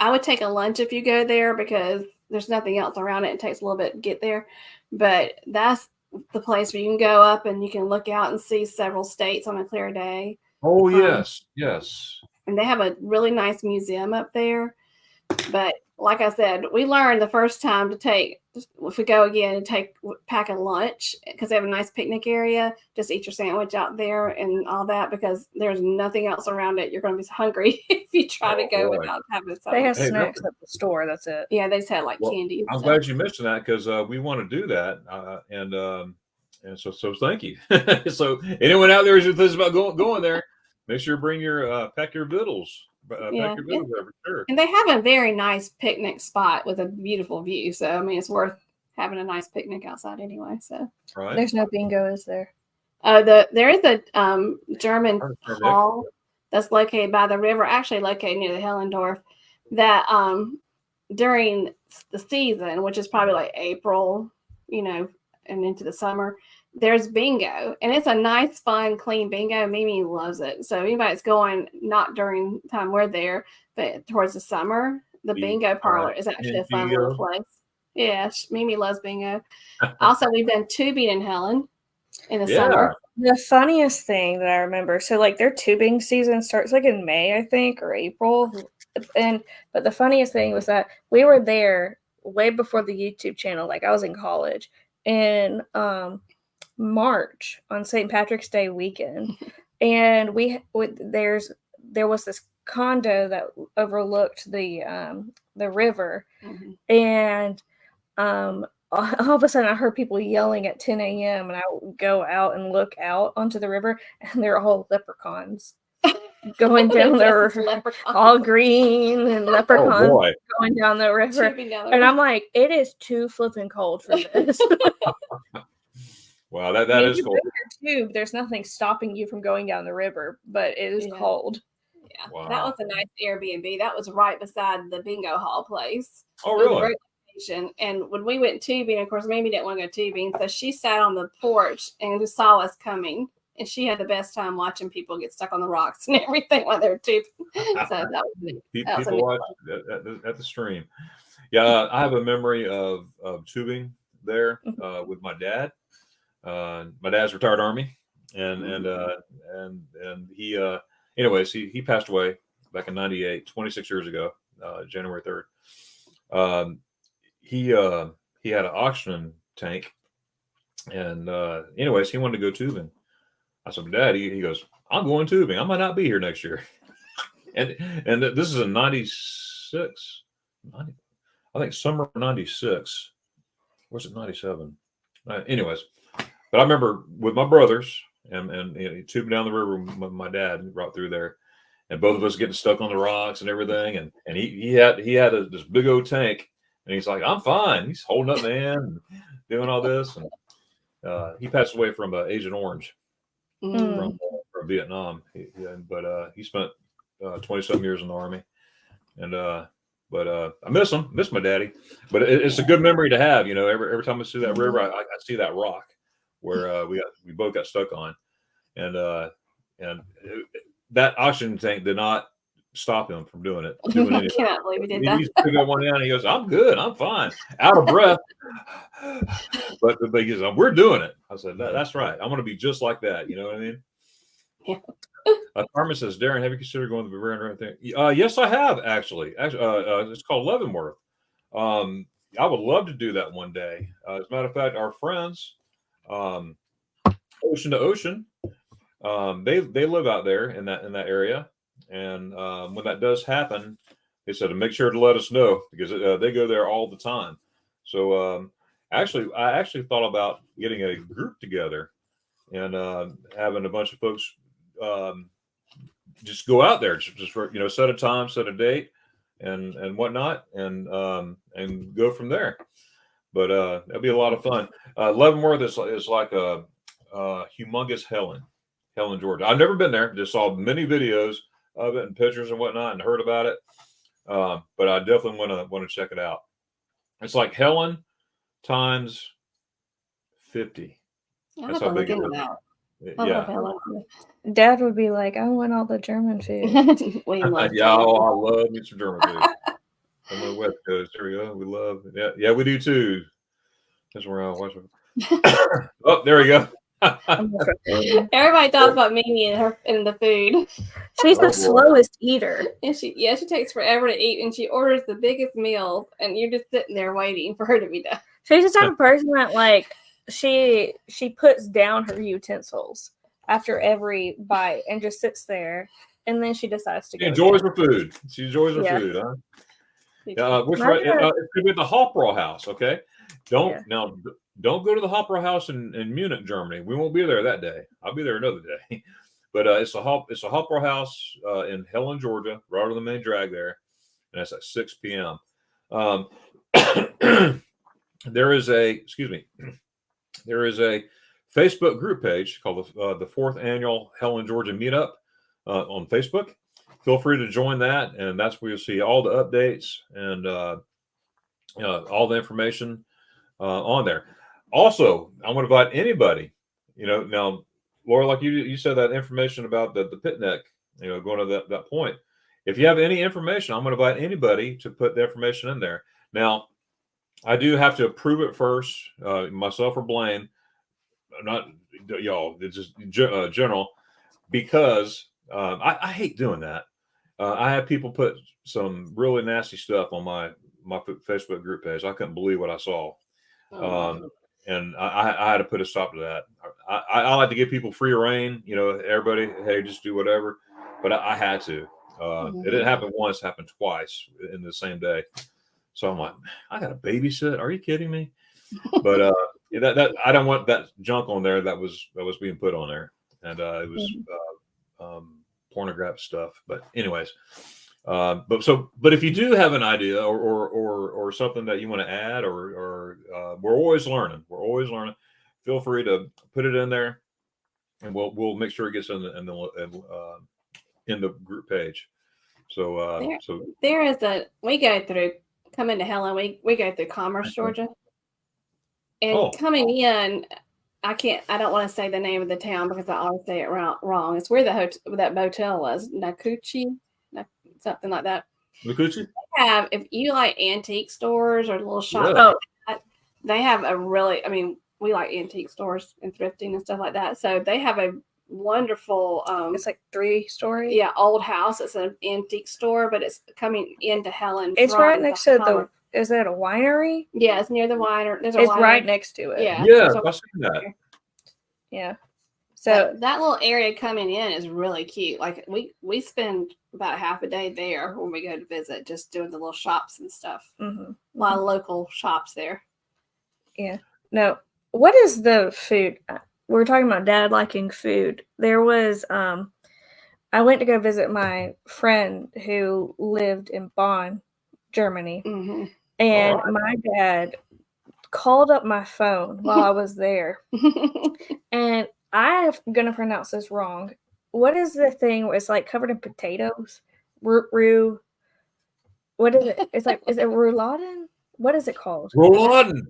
I would take a lunch if you go there because there's nothing else around it. It takes a little bit to get there, but that's the place where you can go up and you can look out and see several states on a clear day. Oh, yes. Yes. And they have a really nice museum up there. But like I said, we learned the first time if we go again, pack a lunch because they have a nice picnic area. Just eat your sandwich out there and all that because there's nothing else around it. You're going to be hungry if you try to go without having something. They have snacks at the store. That's it. Yeah, they just had candy. I'm glad you mentioned that because we want to do that. And so thank you. So anyone out there who's thinking about going there, make sure to bring your pack your vittles. Pack your vittles there for sure. And they have a very nice picnic spot with a beautiful view. So I mean, it's worth having a nice picnic outside anyway. So There's no bingo, is there? There is a German hall that's located by the river, actually located near the Hellendorf. That during the season, which is probably like April, and into the summer, there's bingo, and it's a nice, fun, clean bingo. Mimi loves it. So anybody that's going, not during the time we're there, but towards the summer, the bingo parlor is actually a fun little place. Yeah, Mimi loves bingo. Also, we've done tubing in Helen in the summer. The funniest thing that I remember, so their tubing season starts in May, I think, or April. But the funniest thing was that we were there way before the YouTube channel. I was in college in March on St. Patrick's Day weekend, and there was this condo that overlooked the river, and all of a sudden I heard people yelling at 10 a.m. and I would go out and look out onto the river, and they're all leprechauns going down there, all green and leprechauns going down the river. And I'm like, it is too flipping cold for this. Wow, that is cold. Tube, there's nothing stopping you from going down the river, but it is cold. Yeah, wow. That was a nice Airbnb. That was right beside the bingo hall place. Oh, really? And when we went tubing, of course, Mimi didn't want to go tubing, so she sat on the porch and saw us coming. And she had the best time watching people get stuck on the rocks and everything while they were tubing. So that was neat. People watch at the stream. Yeah, I have a memory of tubing there with my dad. My dad's retired Army, and he anyways he passed away back in '98, 26 years ago, January 3rd. He had an oxygen tank, and anyways he wanted to go tubing I said, Dad, he goes, I'm going tubing. I might not be here next year. and this is in 96, 90, I think summer of 96. Was it 97? Anyways, but I remember with my brothers and tubing down the river with my dad right through there, and both of us getting stuck on the rocks and everything. And he had this big old tank, and he's like, I'm fine. He's holding up the end and doing all this. And he passed away from Agent Orange from Vietnam. But he spent 27 years in the Army. And but I miss him, miss my daddy. But it's a good memory to have. Every time I see that river, I see that rock where we both got stuck on. And that oxygen tank did not stop him from doing it. I cannot believe he did that. He took that one down and he goes, I'm good. I'm fine. Out of breath. but he goes, we're doing it. I said, that's right. I'm going to be just like that. You know what I mean? Yeah. Carmen says, Darren, have you considered going to the Bavarian right there? Yes, I have, actually. It's called Leavenworth. I would love to do that one day. As a matter of fact, our friends, Ocean to Ocean, they live out there in that area, and when that does happen, they said to make sure to let us know because they go there all the time. So I actually thought about getting a group together and having a bunch of folks just go out there, just for, set a time, set a date, and whatnot, and go from there. But that'd be a lot of fun. Leavenworth is like a humongous Helen, Georgia. I've never been there. Just saw many videos of it and pictures and whatnot, and heard about it. But I definitely want to check it out. It's like Helen times 50. That's how big it is. Yeah. Dad would be like, I want all the German food. Yeah, I love me some German food. On the West Coast, here we go. We love it. Yeah, we do too. That's where I'll watch it. Oh, there we go. Everybody talks about Mimi and the food. She's the slowest eater. And she takes forever to eat, and she orders the biggest meal, and you're just sitting there waiting for her to be done. She's the type of person that she puts down her utensils after every bite and just sits there, and then she decides to go. She enjoys her food. She enjoys her food, huh? Which it could be at the Hofbrau House, okay? Don't go to the Hofbrau House in Munich, Germany. We won't be there that day. I'll be there another day. But it's a Hofbrau House in Helen, Georgia, right on the main drag there, and that's at 6 p.m. There is a Facebook group page called the 4th Annual Helen, Georgia Meetup on Facebook. Feel free to join that, and that's where you'll see all the updates and all the information on there. Also, I want to invite anybody, now, Laura, like you said that information about the picnic, going to that point. If you have any information, I'm going to invite anybody to put the information in there. Now, I do have to approve it first, myself or Blaine, not y'all, it's just general, because I hate doing that. I have people put some really nasty stuff on my Facebook group page. I couldn't believe what I saw. And I had to put a stop to that. I like to give people free reign, everybody, hey, just do whatever. But I had to. It didn't happen once, it happened twice in the same day. So I'm like, I got to babysit. Are you kidding me? But that I don't want that junk on there that was being put on there. And it was pornographic stuff. But anyways, but if you do have an idea or something that you want to add, or we're always learning. Feel free to put it in there, and we'll make sure it gets in the group page. So there is we go through coming to Helen. We go through Commerce, Georgia, and coming in. I don't want to say the name of the town because I always say it wrong. It's where that motel was, Nakuchi, something like that. Nakuchi? If you like antique stores or little shops, they have we like antique stores and thrifting and stuff like that. So they have a wonderful, it's like 3-story. Yeah, old house. It's an antique store, but it's coming into Helen. It's right next to is that a winery? Yeah, it's near the winery. It's right next to it. Yeah, I've seen that. Yeah. So that little area coming in is really cute. Like we spend about half a day there when we go to visit, just doing the little shops and stuff. mhm. A lot of local shops there. Yeah. No. What is the food? We were talking about Dad liking food. There was I went to go visit my friend who lived in Bonn, Germany, Mm-hmm. and Alright. my dad called up my phone while I was there, and I'm gonna pronounce this wrong. What is the thing where it's like covered in potatoes? Roux. What is it? It's like, is it rouladen? What is it called? Rouladen.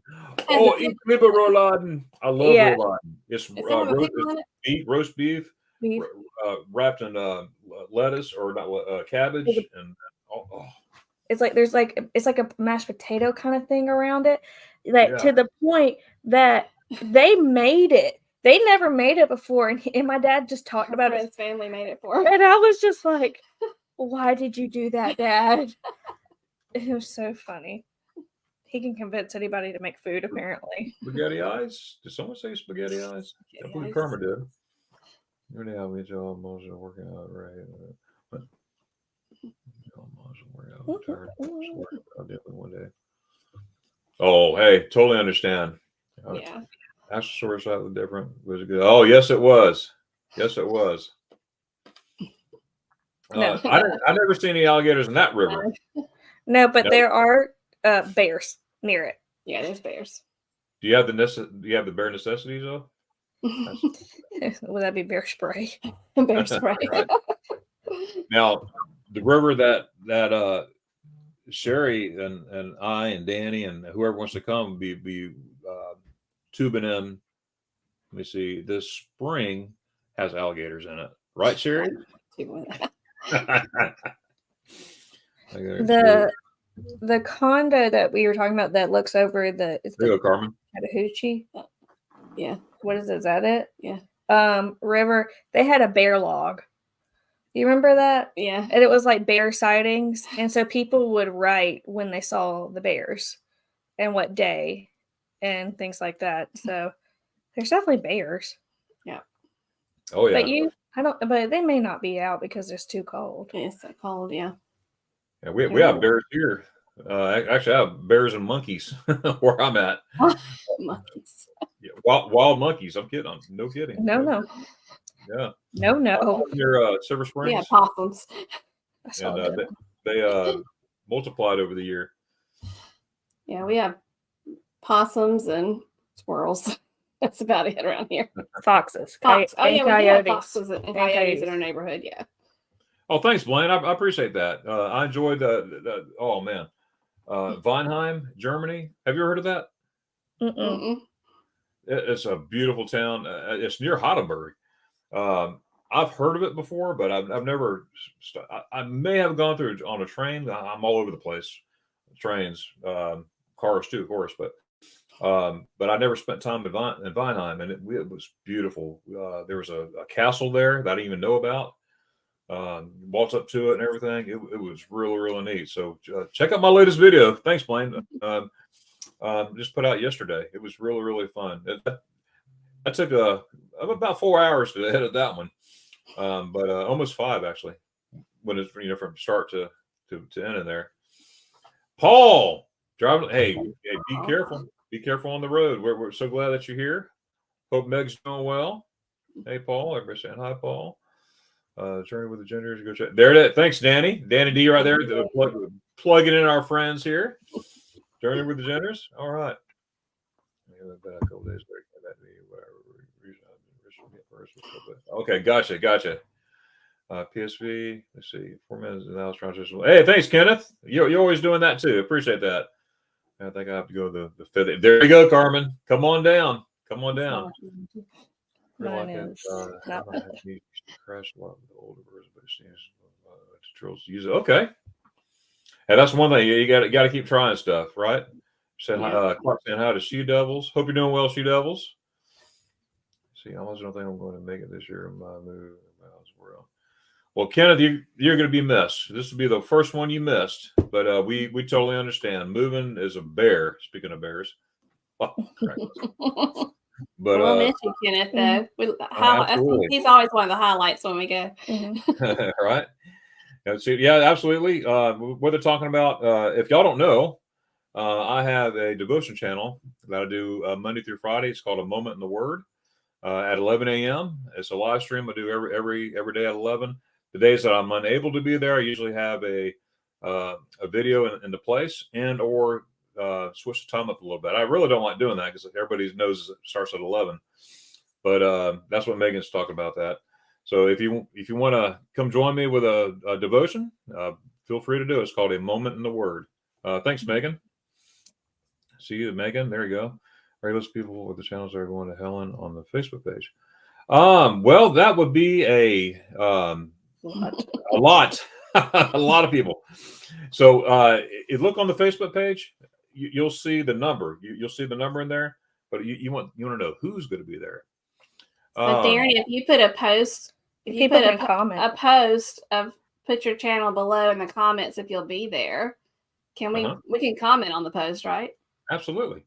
Oh, it ich liebe Rouladen. I love Yeah. Rouladen. It's Does it have a pickle on it? roast beef Beef. wrapped in lettuce or not cabbage and oh, It's like there's like it's like a mashed potato kind of thing around it, that Yeah. to the point that they made it. They never made it before, and my dad just talked Her about it, friend's family made it for her. and I was just like, "Why did you do that, Dad?" It was so funny. He can convince anybody to make food, apparently. spaghetti eyes. Did someone say spaghetti eyes? I believe eyes. Carmen did. Anyhow, we all most are working out right. But I'm tired. I'll do it one day. Oh, hey, totally understand. Yeah. Astrosaurus slightly different. Was it good? Oh, yes, it was. Yes, it was. No. I never seen any alligators in that river. No, but No. there are bears near it. Yeah, there's bears. Do you have the bare necessities though? Would that be bear spray? Bear spray. Right. Now, the river that Sherry and I and Danny and whoever wants to come be tubing in. Let me see. This spring has alligators in it, right, Sherry? The condo that we were talking about that looks over the There you go, Carmen. Chattahoochee. Yeah. What is it? Is that it? Yeah. River. They had a bear log. You remember that? Yeah. And it was like bear sightings, and so people would write when they saw the bears and what day and things like that. So there's definitely bears. Yeah. Oh yeah. But they may not be out because it's too cold. It's so cold. Yeah. Yeah, we have bears here. Actually, I have bears and monkeys where I'm at. Monkeys. Yeah, wild monkeys. I'm kidding. No kidding. No. Yeah. No. Near Silver Springs. Yeah, possums. I saw And them. they multiplied over the year. Yeah, we have possums and squirrels. That's about it around here. Foxes. Fox. Oh, and yeah, we do have coyotes. foxes and coyotes in our neighborhood. Yeah. Oh, thanks, Blaine. I appreciate that. I enjoyed the oh man, Vinheim, Germany. Have you ever heard of that? Mm-mm. It's a beautiful town. It's near Heidelberg. I've heard of it before, but I've never. I may have gone through on a train. I'm all over the place. Trains, cars too, of course, but I never spent time in Vinheim, and it was beautiful. There was a castle there that I didn't even know about. Walked up to it and everything. It was really neat. So check out my latest video. Thanks, Blaine. Just put out yesterday. It was really fun. I took about 4 hours to edit that one, but almost 5 actually. When it's from start to end in there. Paul, driving. Hey, be careful. Be careful on the road. We're so glad that you're here. Hope Meg's doing well. Hey, Paul. Everybody saying hi, Paul. Journey with the genders. Go check. There it is. Thanks, Danny. Danny D right there. Plugging in our friends here. Journey with the genders. All right. A couple days break. Okay, gotcha. PSV. Let's see. 4 minutes and now it's transition. Hey, thanks, Kenneth. You're always doing that too. Appreciate that. I think I have to go to the fifth. There you go, Carmen. Come on down. Mine is not bad. Crash a lot with the older version, but it seems to use it. Okay. And that's one thing you got to keep trying stuff, right? Saying hi to She Devils. Hope you're doing well, She Devils. See, I almost don't think I'm going to make it this year in my move. Well, Kenneth, you're going to be missed. This will be the first one you missed, but we totally understand. Moving is a bear. Speaking of bears. Oh, But We'll miss you, Kenneth. Though I think absolutely. he's always one of the highlights when we go. Right. Yeah, absolutely. What they're talking about, if y'all don't know, I have a devotion channel that I do Monday through Friday. It's called A Moment in the Word at 11 a.m. It's a live stream I do every day at 11. The days that I'm unable to be there, I usually have a video in the place and or switch the time up a little bit. I really don't like doing that because everybody knows it starts at 11. But that's what Megan's talking about that. So if you want to come join me with a devotion, feel free to do it. It's called A Moment in the Word. Thanks, Megan. See you, Megan. There you go. Regular people with the channels are going to Helen on the Facebook page. Well, that would be a lot of people. So you look on the Facebook page, you'll see the number. You'll see the number in there, but you want to know who's going to be there. So Darren, if you put a post, if you put a post of put your channel below in the comments if you'll be there, can we can comment on the post, right? Absolutely.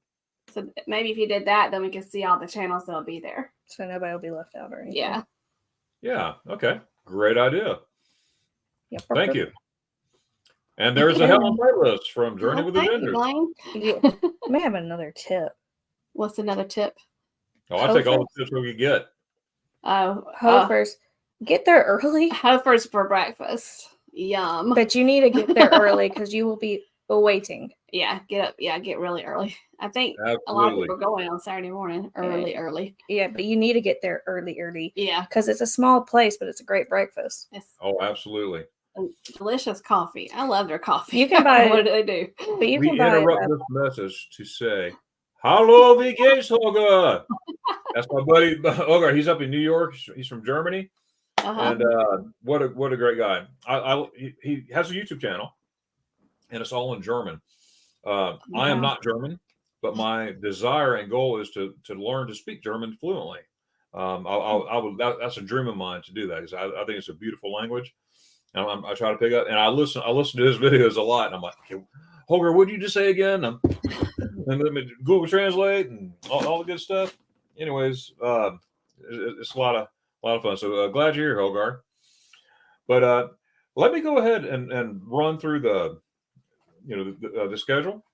So maybe if you did that, then we can see all the channels that'll be there. So nobody will be left out or anything. Yeah. Yeah. Okay. Great idea. Yep. Thank you. And there's a Helen playlist from Journey with the Genders. You may have another tip. What's another tip? Oh, I take all the tips we could get. Hofers, get there early. Hofers for breakfast. Yum. But you need to get there early because you will be waiting. Yeah, get up. Yeah, get really early. I think a lot of people are going on Saturday morning early. Yeah, but you need to get there early. Yeah. Because it's a small place, but it's a great breakfast. Oh, absolutely. Delicious coffee. I love their coffee. You can buy what do they do? But you we can buy interrupt this message to say, "Hello, wie geht's, Holger?" That's my buddy Holger. He's up in New York. He's from Germany, and what a great guy. He has a YouTube channel, and it's all in German. I am not German, but my desire and goal is to learn to speak German fluently. That's a dream of mine to do that because I think it's a beautiful language. And I try to pick up, and I listen to his videos a lot, and I'm like, okay, Holger, what did you just say again? And let me Google Translate and all the good stuff. Anyways, it's a lot of fun. So glad you're here, Holger. But let me go ahead and run through the schedule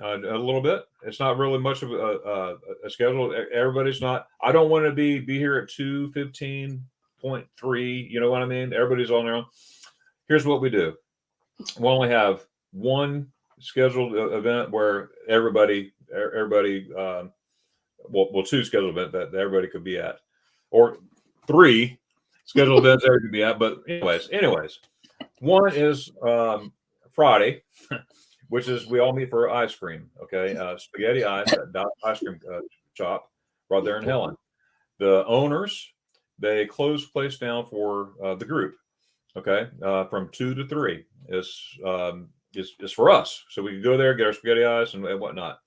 a little bit. It's not really much of a schedule. Everybody's not. I don't want to be here at 2:15.3. You know what I mean? Everybody's on their own. Here's what we do. We only have one scheduled event where everybody, two scheduled events that everybody could be at, or three scheduled events everybody could be at. But anyways, one is Friday, which is we all meet for ice cream. Okay, spaghetti ice cream shop right there in Helen. The owners, they close the place down for the group. Okay, from 2 to 3 is for us, so we can go there, get our spaghetti ice and whatnot.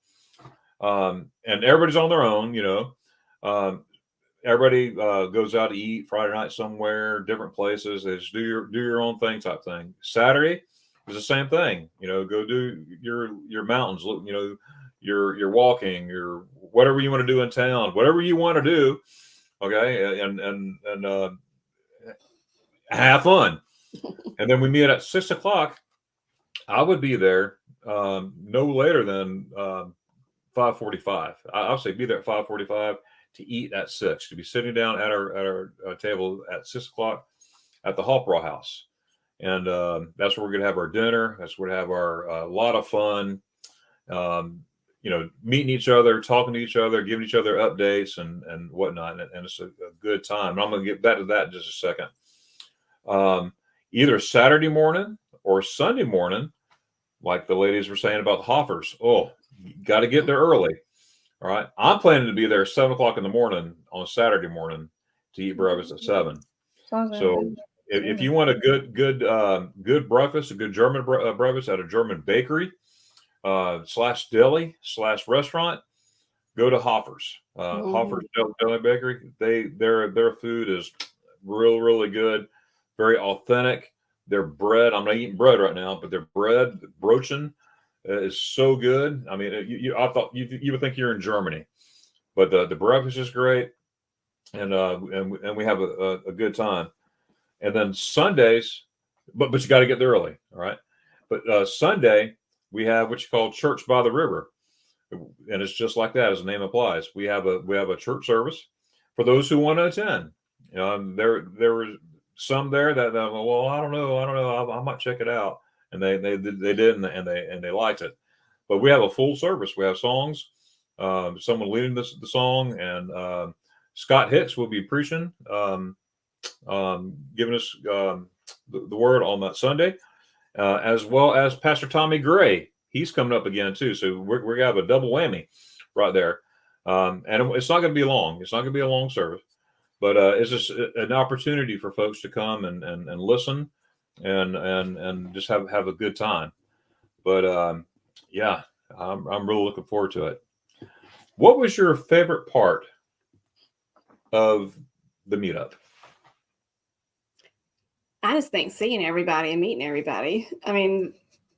And everybody's on their own, everybody goes out to eat Friday night somewhere, different places. They just do your own thing type thing. Saturday is the same thing. Go do your mountains. You're walking, your whatever you want to do in town, whatever you want to do. Okay, and have fun. And then we meet at 6 o'clock. I would be there no later than 5:45. I'll say be there at 5:45 to eat at 6, to be sitting down at our table at 6 o'clock at the Hofbrau House. And that's where we're going to have our dinner. That's where we're going to have our lot of fun, meeting each other, talking to each other, giving each other updates and whatnot. And it's a good time. And I'm going to get back to that in just a second. Either Saturday morning or Sunday morning, like the ladies were saying about the Hoffers. Oh, you got to get there early. All right. I'm planning to be there 7 o'clock in the morning on Saturday morning to eat breakfast at 7. So if you want a good breakfast, a good German breakfast at a German bakery / deli / restaurant, go to Hoffers. Hoffers Deli Bakery. Their food is really good. Very authentic. Their bread, I'm not eating bread right now, but their bread, brochen, is so good. I mean, I thought you would think you're in Germany, but the breakfast is great, and we have a good time. And then Sundays, but you got to get there early, all right? But Sunday we have what you call Church by the River, and it's just like that as the name implies. We have a church service for those who want to attend. There were some there that well, I don't know, I might check it out, and they did, and they liked it. But we have a full service. We have songs, someone leading the song, and Scott Hicks will be preaching, giving us the word on that Sunday, as well as Pastor Tommy Gray. He's coming up again too, so we're gonna have a double whammy right there. And it's not going to be long. It's not going to be a long service, but it's just an opportunity for folks to come and listen and just have a good time. But yeah, I'm really looking forward to it. What was your favorite part of the meetup? I just think seeing everybody and meeting everybody. I mean,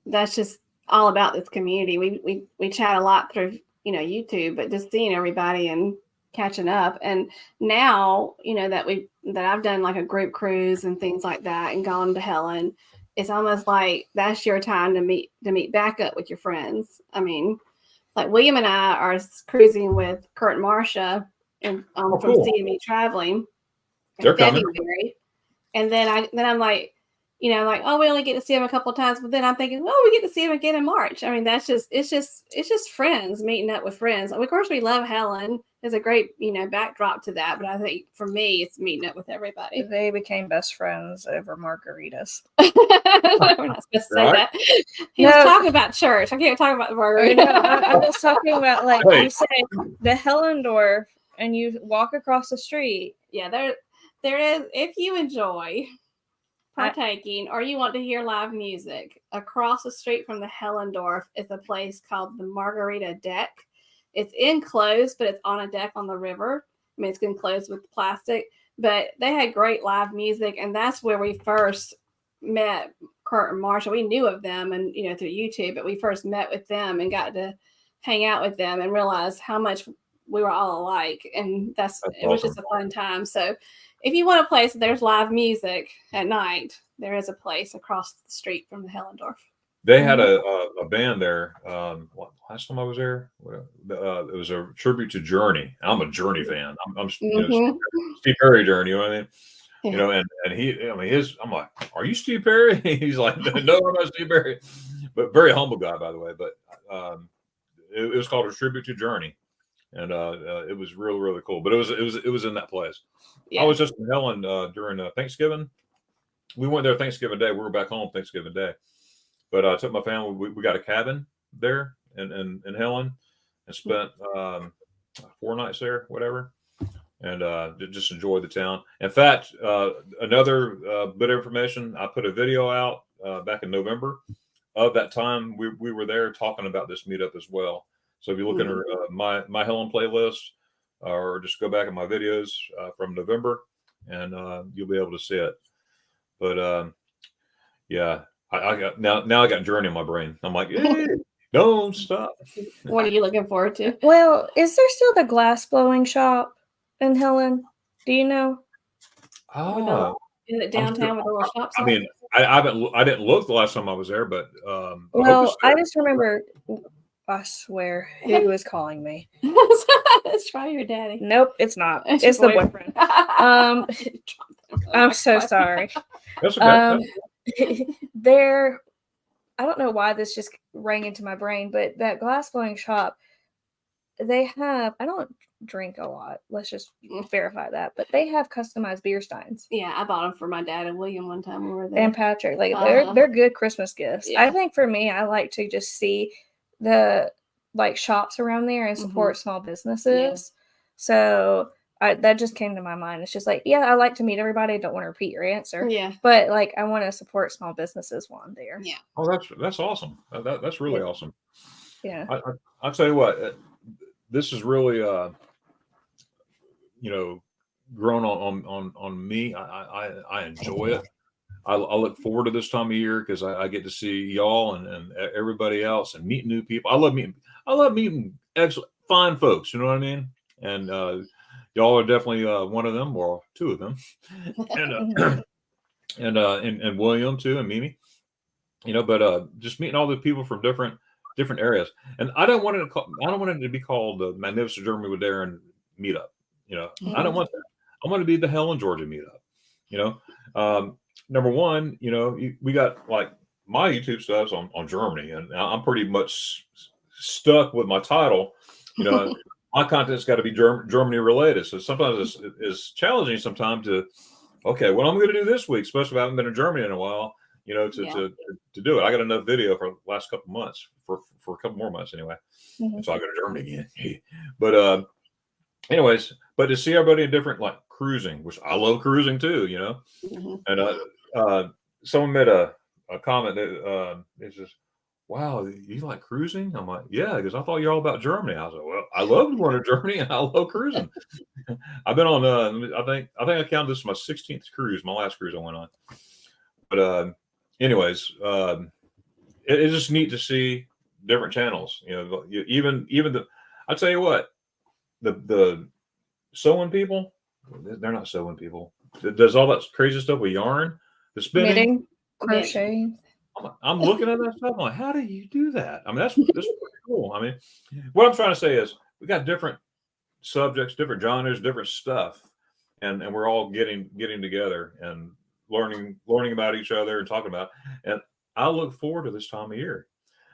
that's just all about this community. We chat a lot through, YouTube, but just seeing everybody and catching up. And now, that I've done like a group cruise and things like that and gone to Helen, it's almost like that's your time to meet back up with your friends. I mean, like William and I are cruising with Kurt and Marcia and from cool. CME Traveling They're in February. Coming. And then I'm like, oh, we only get to see them a couple of times, but then I'm thinking, well, we get to see them again in March. I mean, it's just friends meeting up with friends. Of course, we love Helen. There's a great, backdrop to that. But I think for me, it's meeting up with everybody. They became best friends over margaritas. We're not supposed to say that. He was talking about church. I can't talk about the margaritas. No, I was talking about you say the Hellendorf, and you walk across the street. Yeah, there is. If you enjoy partaking or you want to hear live music, across the street from the Hellendorf is a place called the Margarita Deck. It's enclosed, but it's on a deck on the river. I mean, it's enclosed with plastic, but they had great live music, and that's where we first met Kurt and Marcia. We knew of them and through YouTube, but we first met with them and got to hang out with them and realize how much we were all alike, and it was just a fun time. So if you want a place that there's live music at night, there is a place across the street from the Hellendorf. They had a band there. Last time I was there, it was a tribute to Journey. I'm a Journey fan. I'm Steve Perry Journey. You know what I mean? Yeah. And I'm like, are you Steve Perry? He's like, no, I'm not Steve Perry. But very humble guy, by the way. But it was called a tribute to Journey, and it was really, really cool. But it was in that place. Yeah. I was just in Helen during Thanksgiving. We went there Thanksgiving Day. We were back home Thanksgiving Day. But I took my family. We got a cabin there in Helen and spent 4 nights there, whatever, and just enjoyed the town. In fact, another bit of information, I put a video out back in November of that time we were there talking about this meetup as well. So if you look at my Helen playlist, or just go back at my videos from November, and you'll be able to see it. But yeah. I got now I got Journey in my brain. I'm like, hey, don't stop. What are you looking forward to? Well, is there still the glass blowing shop in Helen? Do you know? Oh, is it downtown with the little shops? I mean, I didn't look the last time I was there, but well, I just remember. I swear, who was calling me? It's probably your daddy. Nope, it's not. It's the boyfriend. I'm so sorry. That's okay. I don't know why this just rang into my brain, but that glass blowing shop, they have, I don't drink a lot, let's just verify that, but they have customized beer steins. Yeah, I bought them for my dad and William one time we were there. And Patrick. They're good Christmas gifts. Yeah. I think for me, I like to just see the shops around there and support small businesses. Yeah. So that just came to my mind. It's just I like to meet everybody. I don't want to repeat your answer. Yeah. But I want to support small businesses while I'm there. Yeah. Oh, that's awesome. That's really awesome. Yeah. I'll tell you what, this is really, grown on me. I enjoy it. I look forward to this time of year because I get to see y'all and everybody else and meet new people. I love meeting excellent, fine folks. You know what I mean? and y'all are definitely one of them, or two of them, and and William too, and Mimi. But just meeting all the people from different areas, and I don't want it to be called the Magnificent Germany with Darren Meetup. I don't want that. I want to be the Helen, Georgia Meetup. Number one, we got like my YouTube stuff's on Germany, and I'm pretty much stuck with my title. My content's got to be Germany related. So sometimes it's challenging sometimes to, okay, what I'm going to do this week, especially if I haven't been in Germany in a while, to do it. I got enough video for the last couple months, for a couple more months anyway. And so I go to Germany again. But anyways, but to see everybody in different, like cruising, which I love cruising too, and someone made a comment that it's just, wow, you like cruising? I'm like, yeah, because I thought you're all about Germany. I was like, well, I love going to Germany and I love cruising. I've been on I think I counted this as my 16th cruise, my last cruise I went on. But anyways, it's just neat to see different channels. Even the, I tell you what, the sewing people, they're not sewing people. It does all that crazy stuff with yarn, the spinning, knitting, crocheting. I'm looking at that stuff. I'm like, how do you do that? I mean, that's pretty cool. I mean, what I'm trying to say is we got different subjects, different genres, different stuff, and we're all getting together and learning about each other and talking about it. And I look forward to this time of year.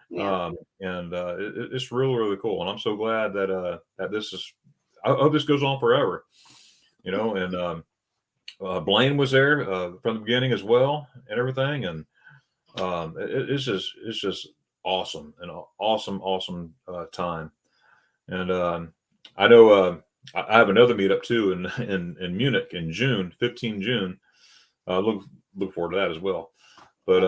It's really cool, and I'm so glad that this is. I hope this goes on forever. And Blaine was there from the beginning as well, and everything, and it's just awesome, and awesome time. And I know I have another meetup too in Munich in June, 15 June. Look forward to that as well. But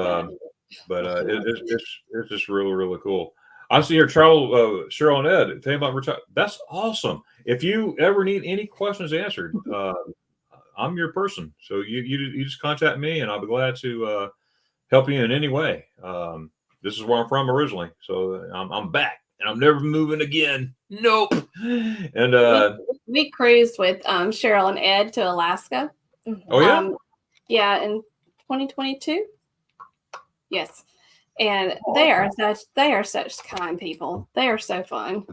it's just really cool. I see here, Cheryl and Ed. Tell you about that's awesome. If you ever need any questions answered, I'm your person. So you just contact me, and I'll be glad to help you in any way. This is where I'm from originally, so I'm back, and I'm never moving again. Nope. And we cruised with Cheryl and Ed to Alaska. Oh yeah, yeah, in 2022. Yes. And they are such kind people. They are so fun.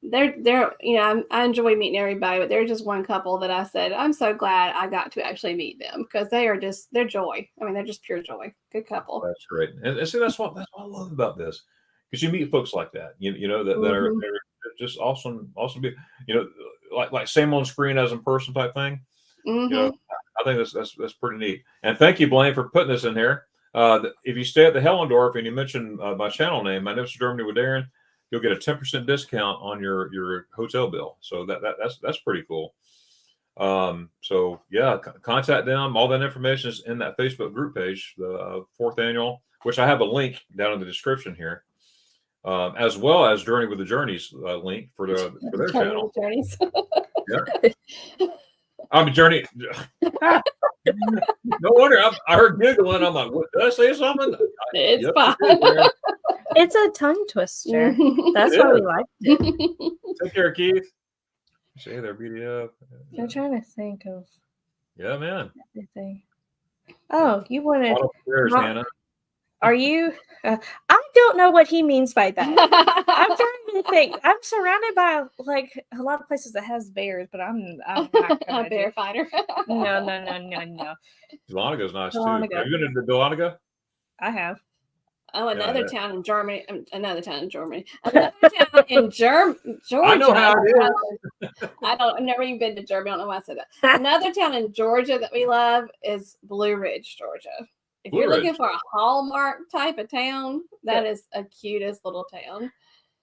They're I enjoy meeting everybody, but they're just one couple that I said I'm so glad I got to actually meet them, because they're joy. I mean, they're just pure joy. Good couple. That's great. And see, that's what I love about this, because you meet folks like that. That are just awesome. Like same on screen as in person type thing. I think that's pretty neat. And thank you, Blaine, for putting this in here. If you stay at the Hellendorf and you mention my channel name, Magnificent Germany with Darren, you'll get a 10% discount on your hotel bill. So that's pretty cool. So yeah, contact them. All that information is in that Facebook group page, the 4th annual, which I have a link down in the description here, as well as Journey with the Journeys link for their channel. Journeys. Yeah. I'm a Journey. No wonder I heard giggling. I'm like, what, did I say something? It's fine. It's a tongue twister. That's why we liked it. Take care, Keith. See there, BDF. I'm trying to think of. Yeah, man. Everything. Oh, you wanted. Hannah. Are you? I don't know what he means by that. I'm trying to think. I'm surrounded by like a lot of places that has bears, but I'm not a bear fighter. No. Dahloneg's nice Dahlonega. too. Have you been to Dahlonega? I have. Oh, another town in Germany. Another town in Germany. Another town in Georgia. I know how it is. I've never even been to Germany. I don't know why I said that. Another town in Georgia that we love is Blue Ridge, Georgia. If you're looking for a Hallmark type of town, that is a cutest little town.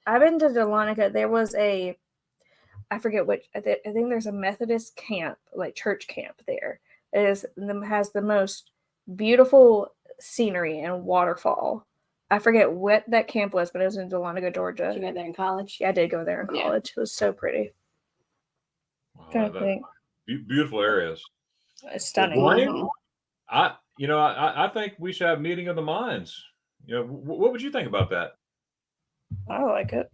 I've been to Dahlonega. There was I forget which, I think there's a Methodist camp, like church camp there. It has the most beautiful scenery and waterfall. I forget what that camp was, but it was in Dahlonega, Georgia. Did you go there in college? Yeah, I did go there in college. It was so pretty. Wow, beautiful areas. It's stunning. Well, I think we should have meeting of the minds. What would you think about that? I like it.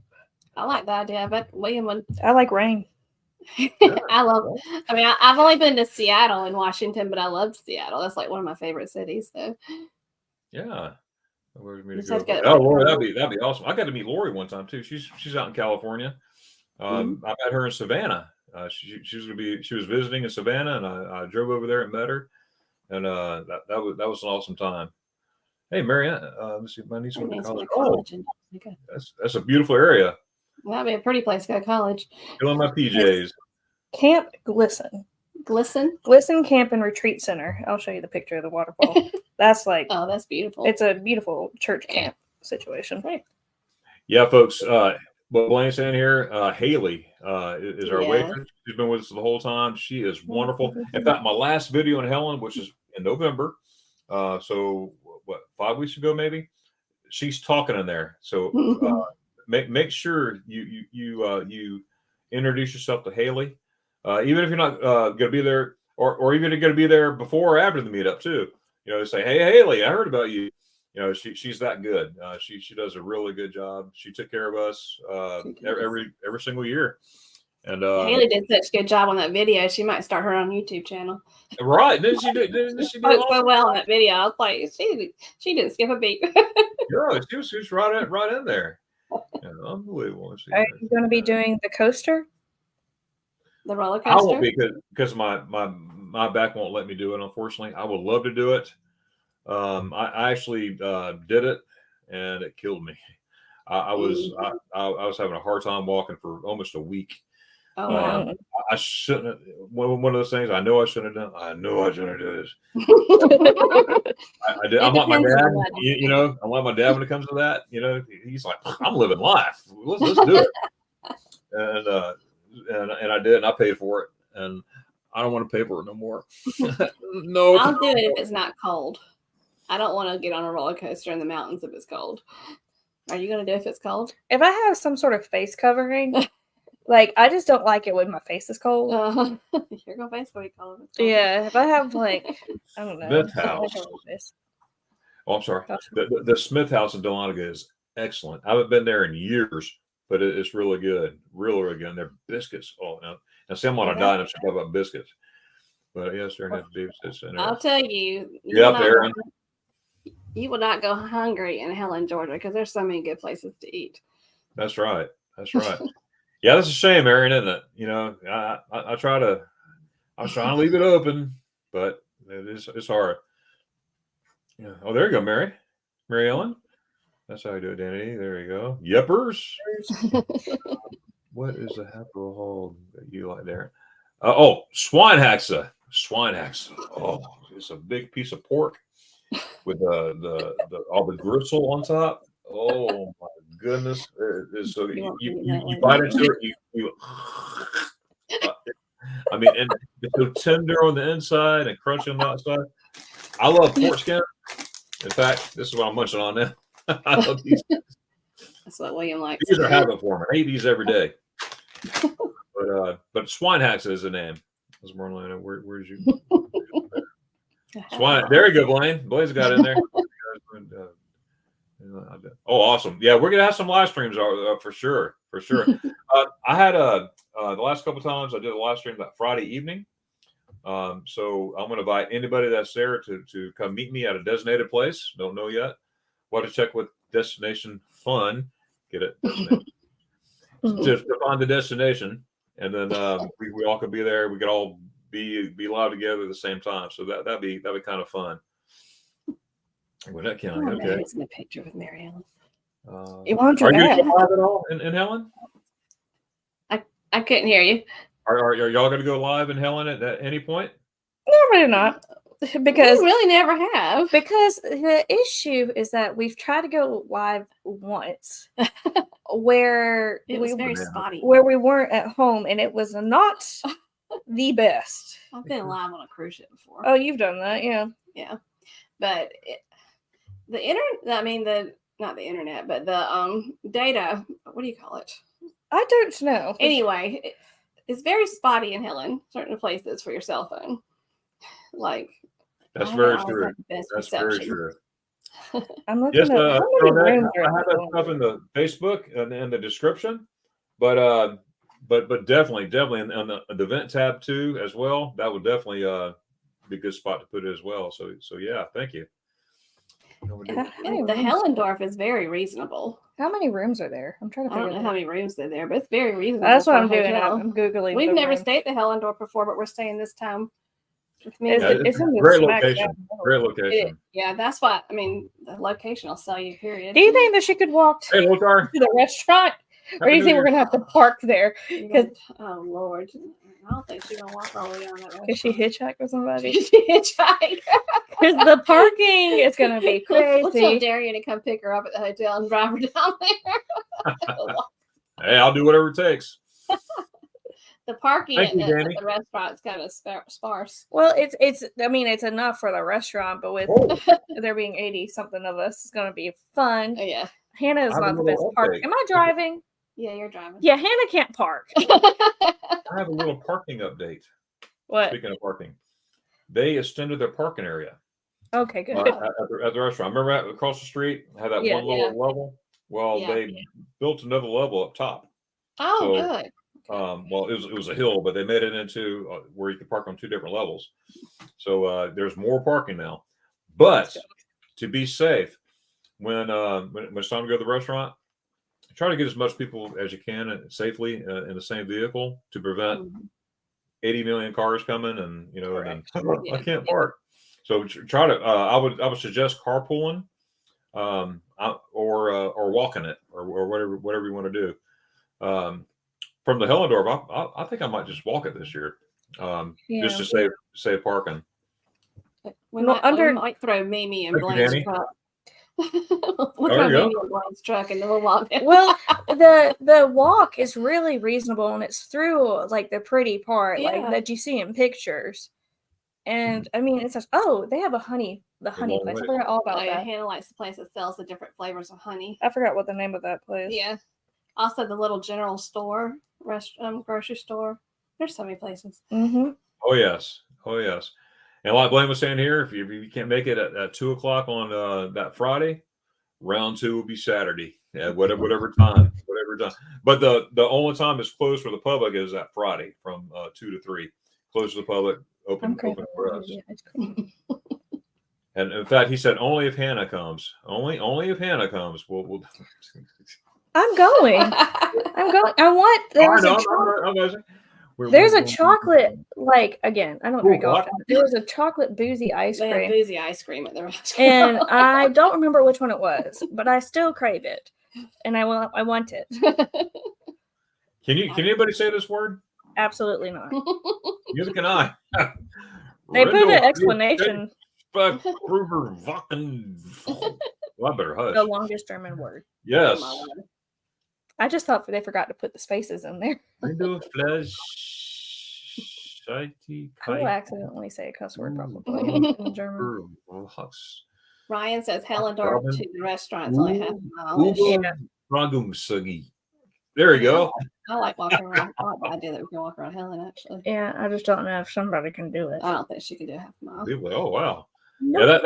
I like the idea, but William would. I like rain. I love. I mean, I've only been to Seattle and Washington, but I loved Seattle. That's like one of my favorite cities. So Yeah. Where's me to Just have go? to go, Oh, like, Lori, that'd be awesome. I got to meet Lori one time too. She's out in California. I met her in Savannah. She was visiting in Savannah, and I drove over there and met her, and that was an awesome time. Hey, Marianne, let's see, my niece went to college. Oh, that's a beautiful area. Well, that'd be a pretty place to go to college. Still in my PJs. Camp Glisten. Glisten Camp and Retreat Center. I'll show you the picture of the waterfall. That's like, oh, that's beautiful. It's a beautiful church camp situation. Right. Yeah, folks. What Blaine's saying here, Haley is our waitress. She's been with us the whole time. She is wonderful. In fact, my last video in Helen, which is in November, so what, 5 weeks ago maybe, she's talking in there. So make sure you introduce yourself to Haley, even if you're not going to be there, or even going to be there before or after the meetup too. Say, hey Haley, I heard about you. She's that good. She does a really good job. She took care of us every single year. And Haley did such a good job on that video. She might start her own YouTube channel. Right? Didn't she do awesome? So well in that video. I was like, she didn't skip a beat. Yeah, she was right in there. Unbelievable. Are you going to be doing the coaster? The roller coaster? I won't be because my back won't let me do it. Unfortunately, I would love to do it. I actually did it, and it killed me. I was having a hard time walking for almost a week. Oh, wow. I shouldn't have, one of those things I know I shouldn't have done. I know I shouldn't do this. I did. I'm like my dad, I'm like my dad when it comes to that. He's like, I'm living life. Let's do it. And I did, and I paid for it, and I don't want to pay for it no more. No, I'll do it if it's not cold. I don't want to get on a roller coaster in the mountains if it's cold. Are you going to do it if it's cold? If I have some sort of face covering, like, I just don't like it when my face is cold. Your face will be cold. Yeah, if I have, like, I don't know. Smith House. Oh, I'm sorry. The Smith House in Dahlonega is excellent. I haven't been there in years, but it's really good. Really, really good. And their biscuits. Oh, now see, I'm on a diet. I'm talking about biscuits. But yes, they're not David. I'll tell you. Yep, Aaron. You will not go hungry in Helen, Georgia, because there's so many good places to eat. That's right. Yeah, that's a shame, Aaron, isn't it? I was trying to leave it open, but it's hard. Yeah. Oh, there you go, Mary Ellen. That's how you do it, Danny. There you go. Yepers. What is the happening that you like there? Swine haxa. Oh, it's a big piece of pork with all the gristle on top. Oh my goodness! So you bite into it. I mean, and it's so tender on the inside and crunchy on the outside. I love pork skin. In fact, this is what I'm munching on now. I love these. That's what William likes. These are habit for me. I eat these every day. But swine haxa is the name. Marlena, where's you? Swine. There you go, Blaine. Blaine's got in there. Oh, awesome! Yeah, we're gonna have some live streams for sure. I had the last couple of times I did a live stream that Friday evening. So I'm gonna invite anybody that's there to come meet me at a designated place. Don't know yet. What to check with Destination Fun. Get it? to find the destination, and then we all could be there. We could all be live together at the same time. So that'd be kind of fun. Well, that county, okay. It's in a picture with Mary Ellen. Are you live at all in Helen? I couldn't hear you. Are y'all going to go live in Helen at any point? No, really not. Because we really never have. Because the issue is that we've tried to go live once, where it was very spotty, where we weren't at home, and it was not the best. I've been live on a cruise ship before. Oh, you've done that, yeah. But the internet. I mean, not the internet, but the data. What do you call it? I don't know. Anyway, it's very spotty in Helen. Certain places for your cell phone, like. That's very true. That's very true. I'm looking at I have that stuff in the Facebook and in the description. but definitely on the event tab too as well. That would definitely be a good spot to put it as well. So yeah, thank you. And the Hellendorf is very reasonable. How many rooms are there? I'm trying to I figure don't know out. how many rooms are there, but it's very reasonable. That's what for a I'm doing. hotel. I'm Googling. We've the never rooms. stayed at the Hellendorf before, but we're staying this time. It's It's in a the great smack location. dab middle. Great location. Yeah, that's what I mean. The location will sell you. Period. Do you think that she could walk to Hey, Lothar. the restaurant, or do you think we're gonna have to park there? Because Oh Lord, I don't think she's gonna walk all the way down that road. Is she hitchhike with somebody? She hitchhike. Because the parking is gonna be We'll tell crazy. Darian to come pick her up at the hotel and drive her down there. Hey, I'll do whatever it takes. The parking Thank you, at Danny. the restaurant's kind of sparse. Well, it's. I mean, it's enough for the restaurant, but with Oh, there being 80 something of us, it's gonna be fun. Oh, yeah, Hannah is I have a not the little best park. update. Am I driving? yeah, you're driving. Yeah, Hannah can't park. I have a little parking update. What? Speaking of parking, they extended their parking area Okay, good. at the restaurant. Remember across the street had that Yeah, one little level? Well, Yeah. they built another level up top. Oh, So, good. Well, it was a hill, but they made it into where you could park on two different levels. So there's more parking now. But to be safe, when it's time to go to the restaurant, try to get as much people as you can safely in the same vehicle to prevent 80 million cars coming, and and then I can't park. So try to. I would suggest carpooling, or walking it, or whatever you want to do. From the Hellendorf, I think I might just walk it this year, just to save parking. We might throw Mimi and Blaine's truck. We'll throw Mimi and Blaine's truck, and then we'll walk in. Well, the walk is really reasonable, and it's through like the pretty part, like that you see in pictures. And I mean, it's just they have the honey place. I forgot all about that. Hannah likes the place that sells the different flavors of honey. I forgot what the name of that place. Yeah. Also, the little general store, grocery store. There's so many places. Mm-hmm. Oh yes. And like Blaine was saying here, if you can't make it at 2:00 on that Friday, round 2 will be Saturday at whatever time. But the only time it's closed for the public is that Friday from 2 to 3. Closed to the public, open for us. And in fact, he said only if Hannah comes. Only if Hannah comes. We'll I'm going. I want. There's a chocolate, like, again, I don't drink often. There was a chocolate boozy ice cream. They have boozy ice cream at the restaurant. And I don't remember which one it was, but I still crave it. And I want it. Can anybody say this word? Absolutely not. Neither can I. They put an explanation. Well, I better hush. The longest German word. Yes. I just thought they forgot to put the spaces in there. I will accidentally say a cuss word probably in German. Ryan says Hellendorf to the restaurant's only half a mile. There you go. I like walking around. I like the idea that we can walk around Helen, actually. Yeah, I just don't know if somebody can do it. I don't think she can do half a mile. Oh wow. No. Yeah,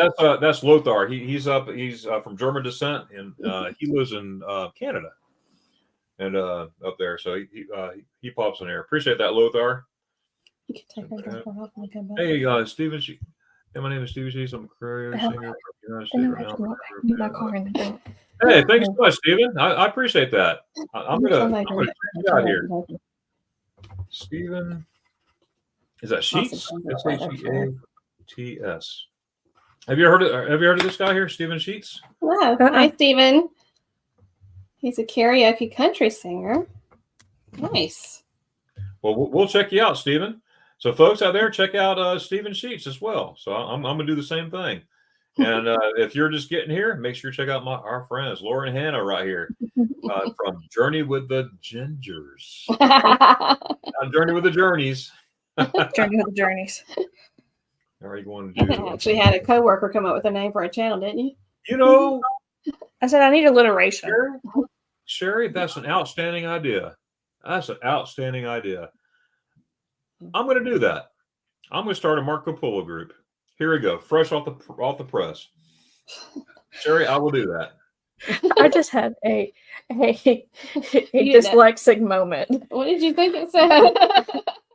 that's Lothar. He's from German descent, and he lives in Canada, and up there. So he pops in there. Appreciate that, Lothar. You can take her off when we come back. Hey, Stephen. Hey, my name is Stephen Sheets. I'm a career singer. My car in the door. Hey, thanks so much, Stephen. I appreciate that. I'm gonna check you out here. Stephen, is that Sheets? SHEATS. Have you heard of this guy here, Stephen Sheets? Hello. Hi, Stephen. He's a karaoke country singer. Nice. Well, we'll check you out, Stephen. So, folks out there, check out Stephen Sheets as well. So, I'm going to do the same thing. And if you're just getting here, make sure you check out our friends, Laura and Hannah, right here from Journey with the Gingers. Journey with the Journeys. Journey with the Journeys. How are you going to do? You actually had a coworker come up with a name for a channel, didn't you? You know, I said I need alliteration. Sherry, that's an outstanding idea. I'm going to do that. I'm going to start a Marco Polo group. Here we go, fresh off the press. Sherry, I will do that. I just had a You did that. dyslexic moment. What did you think it said?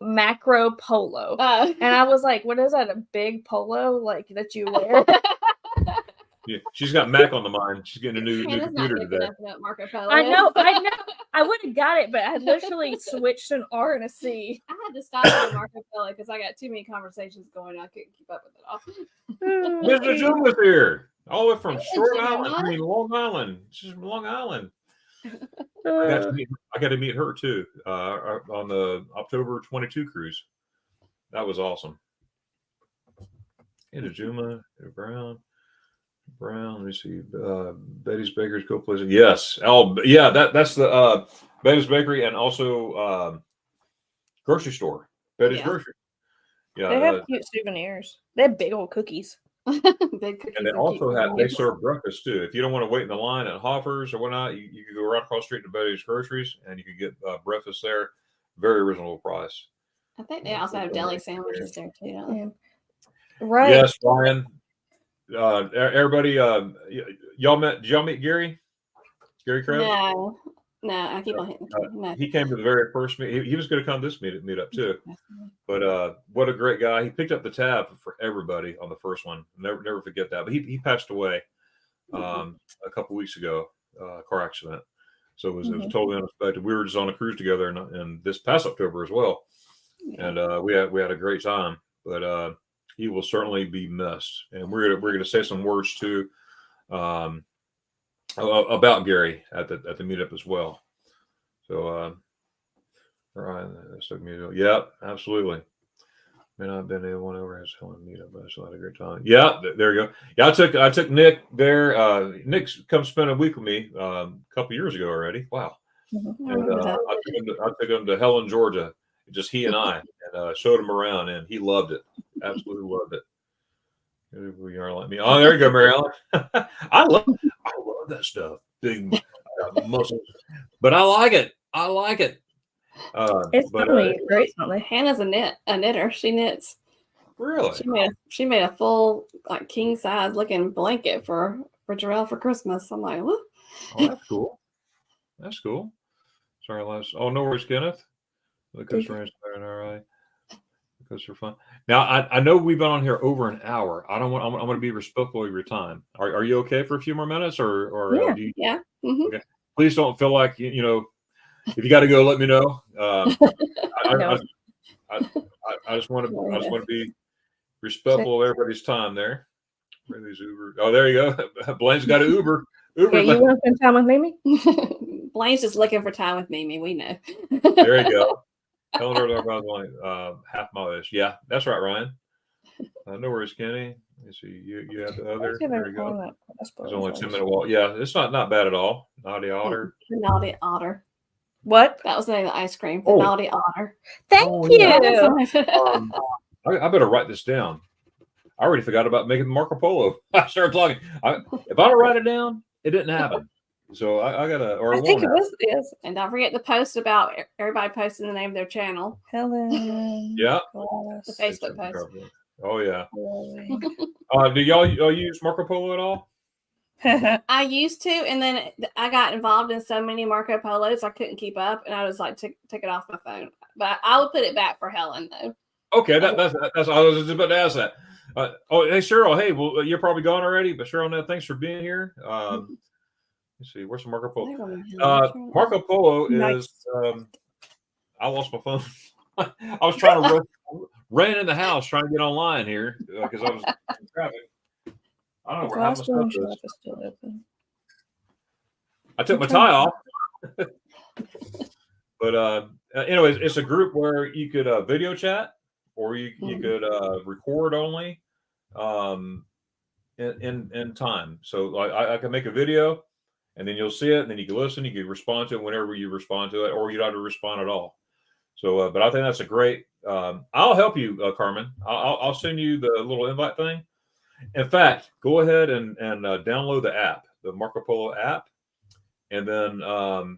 Macro polo. And I was like, what is that? A big polo like that you wear? Yeah, she's got Mac on the mind. She's getting a new Hannah's not computer good today. enough to know what Marco Polo I is. know. I would have got it, but I literally switched an R and a C. I had to stop at Marco Polo because I got too many conversations going. I couldn't keep up with it all. Mr. Juma's here, all the way from Hey, Short Juma. Island. I mean, Long Island. She's from Long Island. I got to meet her too on the October 22 cruise. That was awesome. Hey, Juma, Brown. Let me see. Betty's Bakery's Cool Place. Yes. Oh, yeah. That's the Betty's Bakery and also grocery store. Betty's Grocery. Yeah. They have cute souvenirs. They have big old cookies. Big cookies. And they also they serve breakfast too. If you don't want to wait in the line at Hoffer's or whatnot, you can go right across the street to Betty's Groceries and you can get breakfast there. Very reasonable price. I think they also have deli sandwiches there too. Don't they? Right. Yes, Ryan. Everybody, did y'all meet Gary? Gary Krebs? No, I keep on hitting. No. He came to the very first meet. He was going to come to this meetup too. But what a great guy! He picked up the tab for everybody on the first one. Never forget that. But he passed away a couple weeks ago, car accident. So it was totally unexpected. We were just on a cruise together, and this past October as well, and we had a great time. But he will certainly be missed, and we're gonna say some words too about Gary at the meetup as well. So, all right, so yeah, absolutely. Man, I've been able to over his Helen meetup, but I still had a great time. Yeah, there you go. Yeah, I took Nick there. Nick's come spend a week with me a couple years ago already. Wow. And I took him to Helen, Georgia. Just he and I, and showed him around, and he loved it. Absolutely loved it. We are like me. Oh, there you go, Mary Ellen. I love that stuff. Big muscles, but I like it. It's really great. Hannah's a knitter. She knits. Really? She made a full like king size looking blanket for Jarrell for Christmas. I'm like, whoop. Oh, that's cool. That's cool. Sorry, no worries, Kenneth. Because we're fun. Now I know we've been on here over an hour. I'm going to be respectful of your time. Are you okay for a few more minutes or yeah. Okay. Please don't feel like you know if you got to go, let me know. I just want to be respectful of everybody's time there. Where these Uber? Oh, there you go. Blaine's got an Uber. Yeah, you want to spend time with Mimi? Blaine's just looking for time with Mimi. We know. There you go. Half mile-ish. Yeah, that's right, Ryan. No worries, Kenny. Let's see. You have the other. There you go. It's only a 10-minute walk. Yeah, it's not bad at all. Naughty Otter. Naughty Otter. What? That was the name of the ice cream. The Naughty Otter. Thank you. I better write this down. I already forgot about making Marco Polo. I started talking. If I don't write it down, it didn't happen. So I gotta. Or I think it was. Yes. And don't forget to post about everybody posting the name of their channel. Helen. Yeah. The Facebook post. Oh yeah. Do y'all use Marco Polo at all? I used to, and then I got involved in so many Marco Polos I couldn't keep up, and I was like, take it off my phone. But I would put it back for Helen though. Okay, that's I was just about to ask that. Hey Cheryl, hey, well you're probably gone already, but Cheryl, thanks for being here. Let's see, where's the Marco Polo? Marco Polo is. I lost my phone. I was trying to ran in the house trying to get online here because I was in traffic. I don't know where half my stuff is. I took my tie off. But anyways, it's a group where you could video chat or you could record only in time. So like I can make a video and then you'll see it and then you can listen, you can respond to it whenever you respond to it, or you don't have to respond at all. So, but I think that's a great, I'll help you, Carmen. I'll send you the little invite thing. In fact, go ahead and download the app, the Marco Polo app. And then I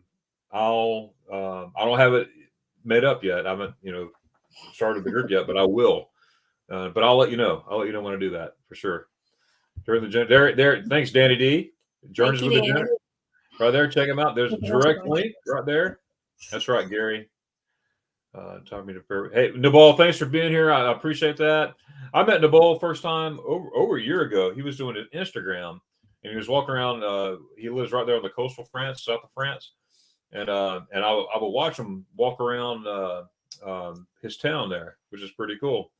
don't have it made up yet. I haven't, started the group yet, but I will. But I'll let you know. I'll let you know when I do that for sure. During the there. Thanks, Danny D. Journeys Thank with you, the Danny. Gender. Right there, check them out. There's a That's direct fine. link right there. That's right, Gary. Talking to hey, Nabal, thanks for being here. I appreciate that. I met Nabal first time over a year ago. He was doing an Instagram, and he was walking around. He lives right there in the coastal France, south of France, and I will watch him walk around his town there, which is pretty cool.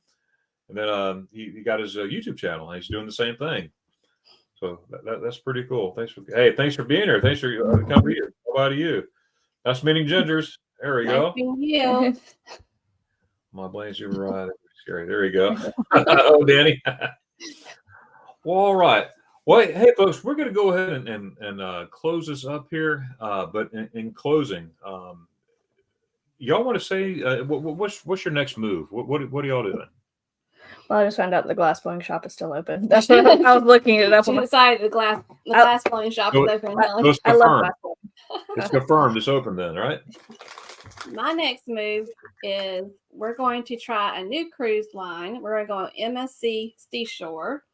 And then he got his YouTube channel, and he's doing the same thing. So that's pretty cool. Thanks for being here. Thanks for coming here. How about you? Nice meeting Gingers. There we go. Nice meeting you. My blank's over right. Scary. There you go. Oh, Danny. Well, all right. Well, hey, folks, we're going to go ahead and close this up here. But in closing, y'all want to say what's your next move? What are y'all doing? Well, I just found out the glass blowing shop is still open. That's what I was looking it up. She on my- decided the glass blowing shop is open. So it's I love confirmed. glass blowing. It's confirmed. It's open then, right? My next move is we're going to try a new cruise line. We're going to go MSC Seashore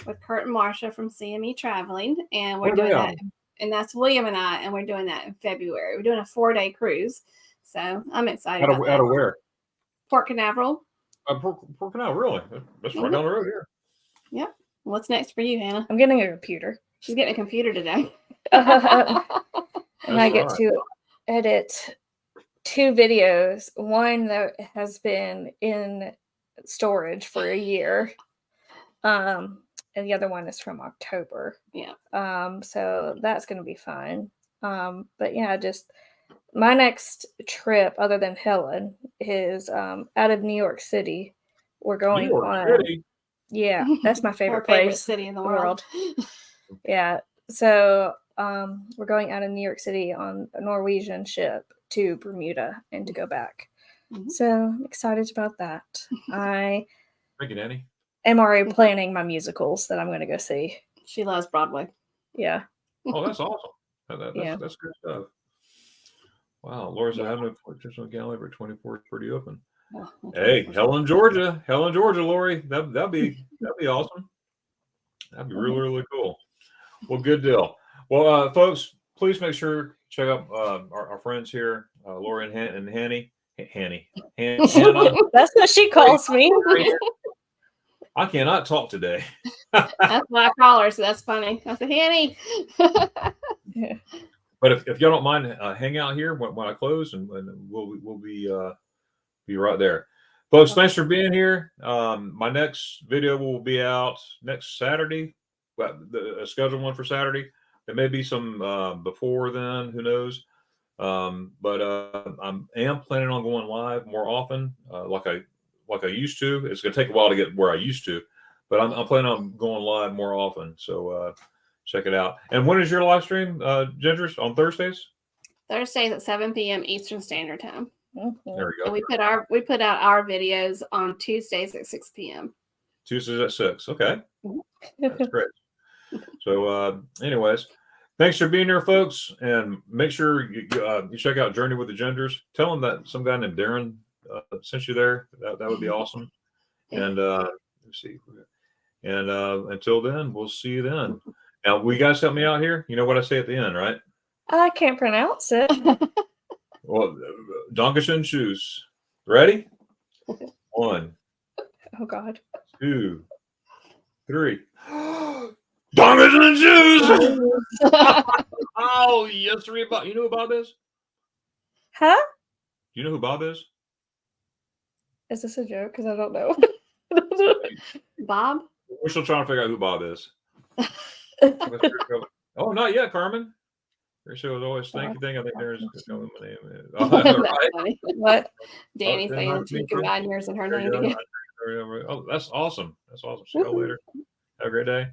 with Kurt and Marsha from CME Traveling, and we're doing that. And that's William and I, and we're doing that in February. We're doing a 4-day cruise, so I'm excited. Out of where? Port Canaveral. Port Canal, really? That's right down the road here. Yep. What's next for you, Hannah? I'm getting a computer. She's getting a computer today. And I get to edit 2 videos. One that has been in storage for a year. And the other one is from October. Yeah. So that's going to be fun. But yeah, just my next trip, other than Helen, is out of New York City. We're going on. City. Yeah, that's my favorite Our favorite place city in the world. Yeah. So we're going out of New York City on a Norwegian ship to Bermuda and to go back. Mhm. So I'm excited about that. I Thank you, Danny. am already planning my musicals that I'm going to go see. She loves Broadway. Yeah. Oh, that's awesome. Yeah. That's good stuff. Wow, Laura said, I have no pictures on gallery, but 24 is pretty open. Oh, Hey, Helen, Georgia, Lori, that'd be awesome. That'd be really, really cool. Well, good deal. Well, folks, please make sure to check out our friends here, Lori and Hannah. That's what she calls me. I cannot talk today. That's what I call her, so that's funny. I said, Hanny. But if y'all don't mind, hang out here when I close, and we'll be right there. Folks, thanks for being here. My next video will be out next Saturday. A scheduled one for Saturday. There may be some before then. Who knows? But I am planning on going live more often, like I used to. It's going to take a while to get where I used to, but I'm planning on going live more often. So check it out. And when is your live stream, Gingers? On Thursdays? Thursdays at 7 p.m. Eastern Standard Time. There we go. And we put out our videos on Tuesdays at 6 p.m. Tuesdays at 6. Okay. That's great. So anyways, thanks for being here, folks. And make sure you check out Journey with the Genders. Tell them that some guy named Darren sent you there. That would be awesome. And let's see. And until then, we'll see you then. Now, will you guys help me out here? You know what I say at the end, right? I can't pronounce it. Well, Dankeschön shoes. Ready? 1, Oh, God. 2, 3. Dankeschön shoes. Oh, yes, Bob. You know who Bob is? Huh? Do you know who Bob is? Is this a joke? Because I don't know. Bob? We're still trying to figure out who Bob is. Oh, not yet, Carmen. So as always, thank you. I think there's my name. That's Right. funny. What? Danny saying you combine yours and her name together. Oh, that's awesome. That's awesome. See you later. Have a great day.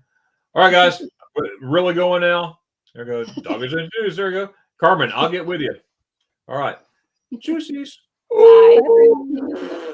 All right, guys. Really going now. There we go. Doggies and Juice. There we go. Carmen, I'll get with you. All right. Juicies. Bye.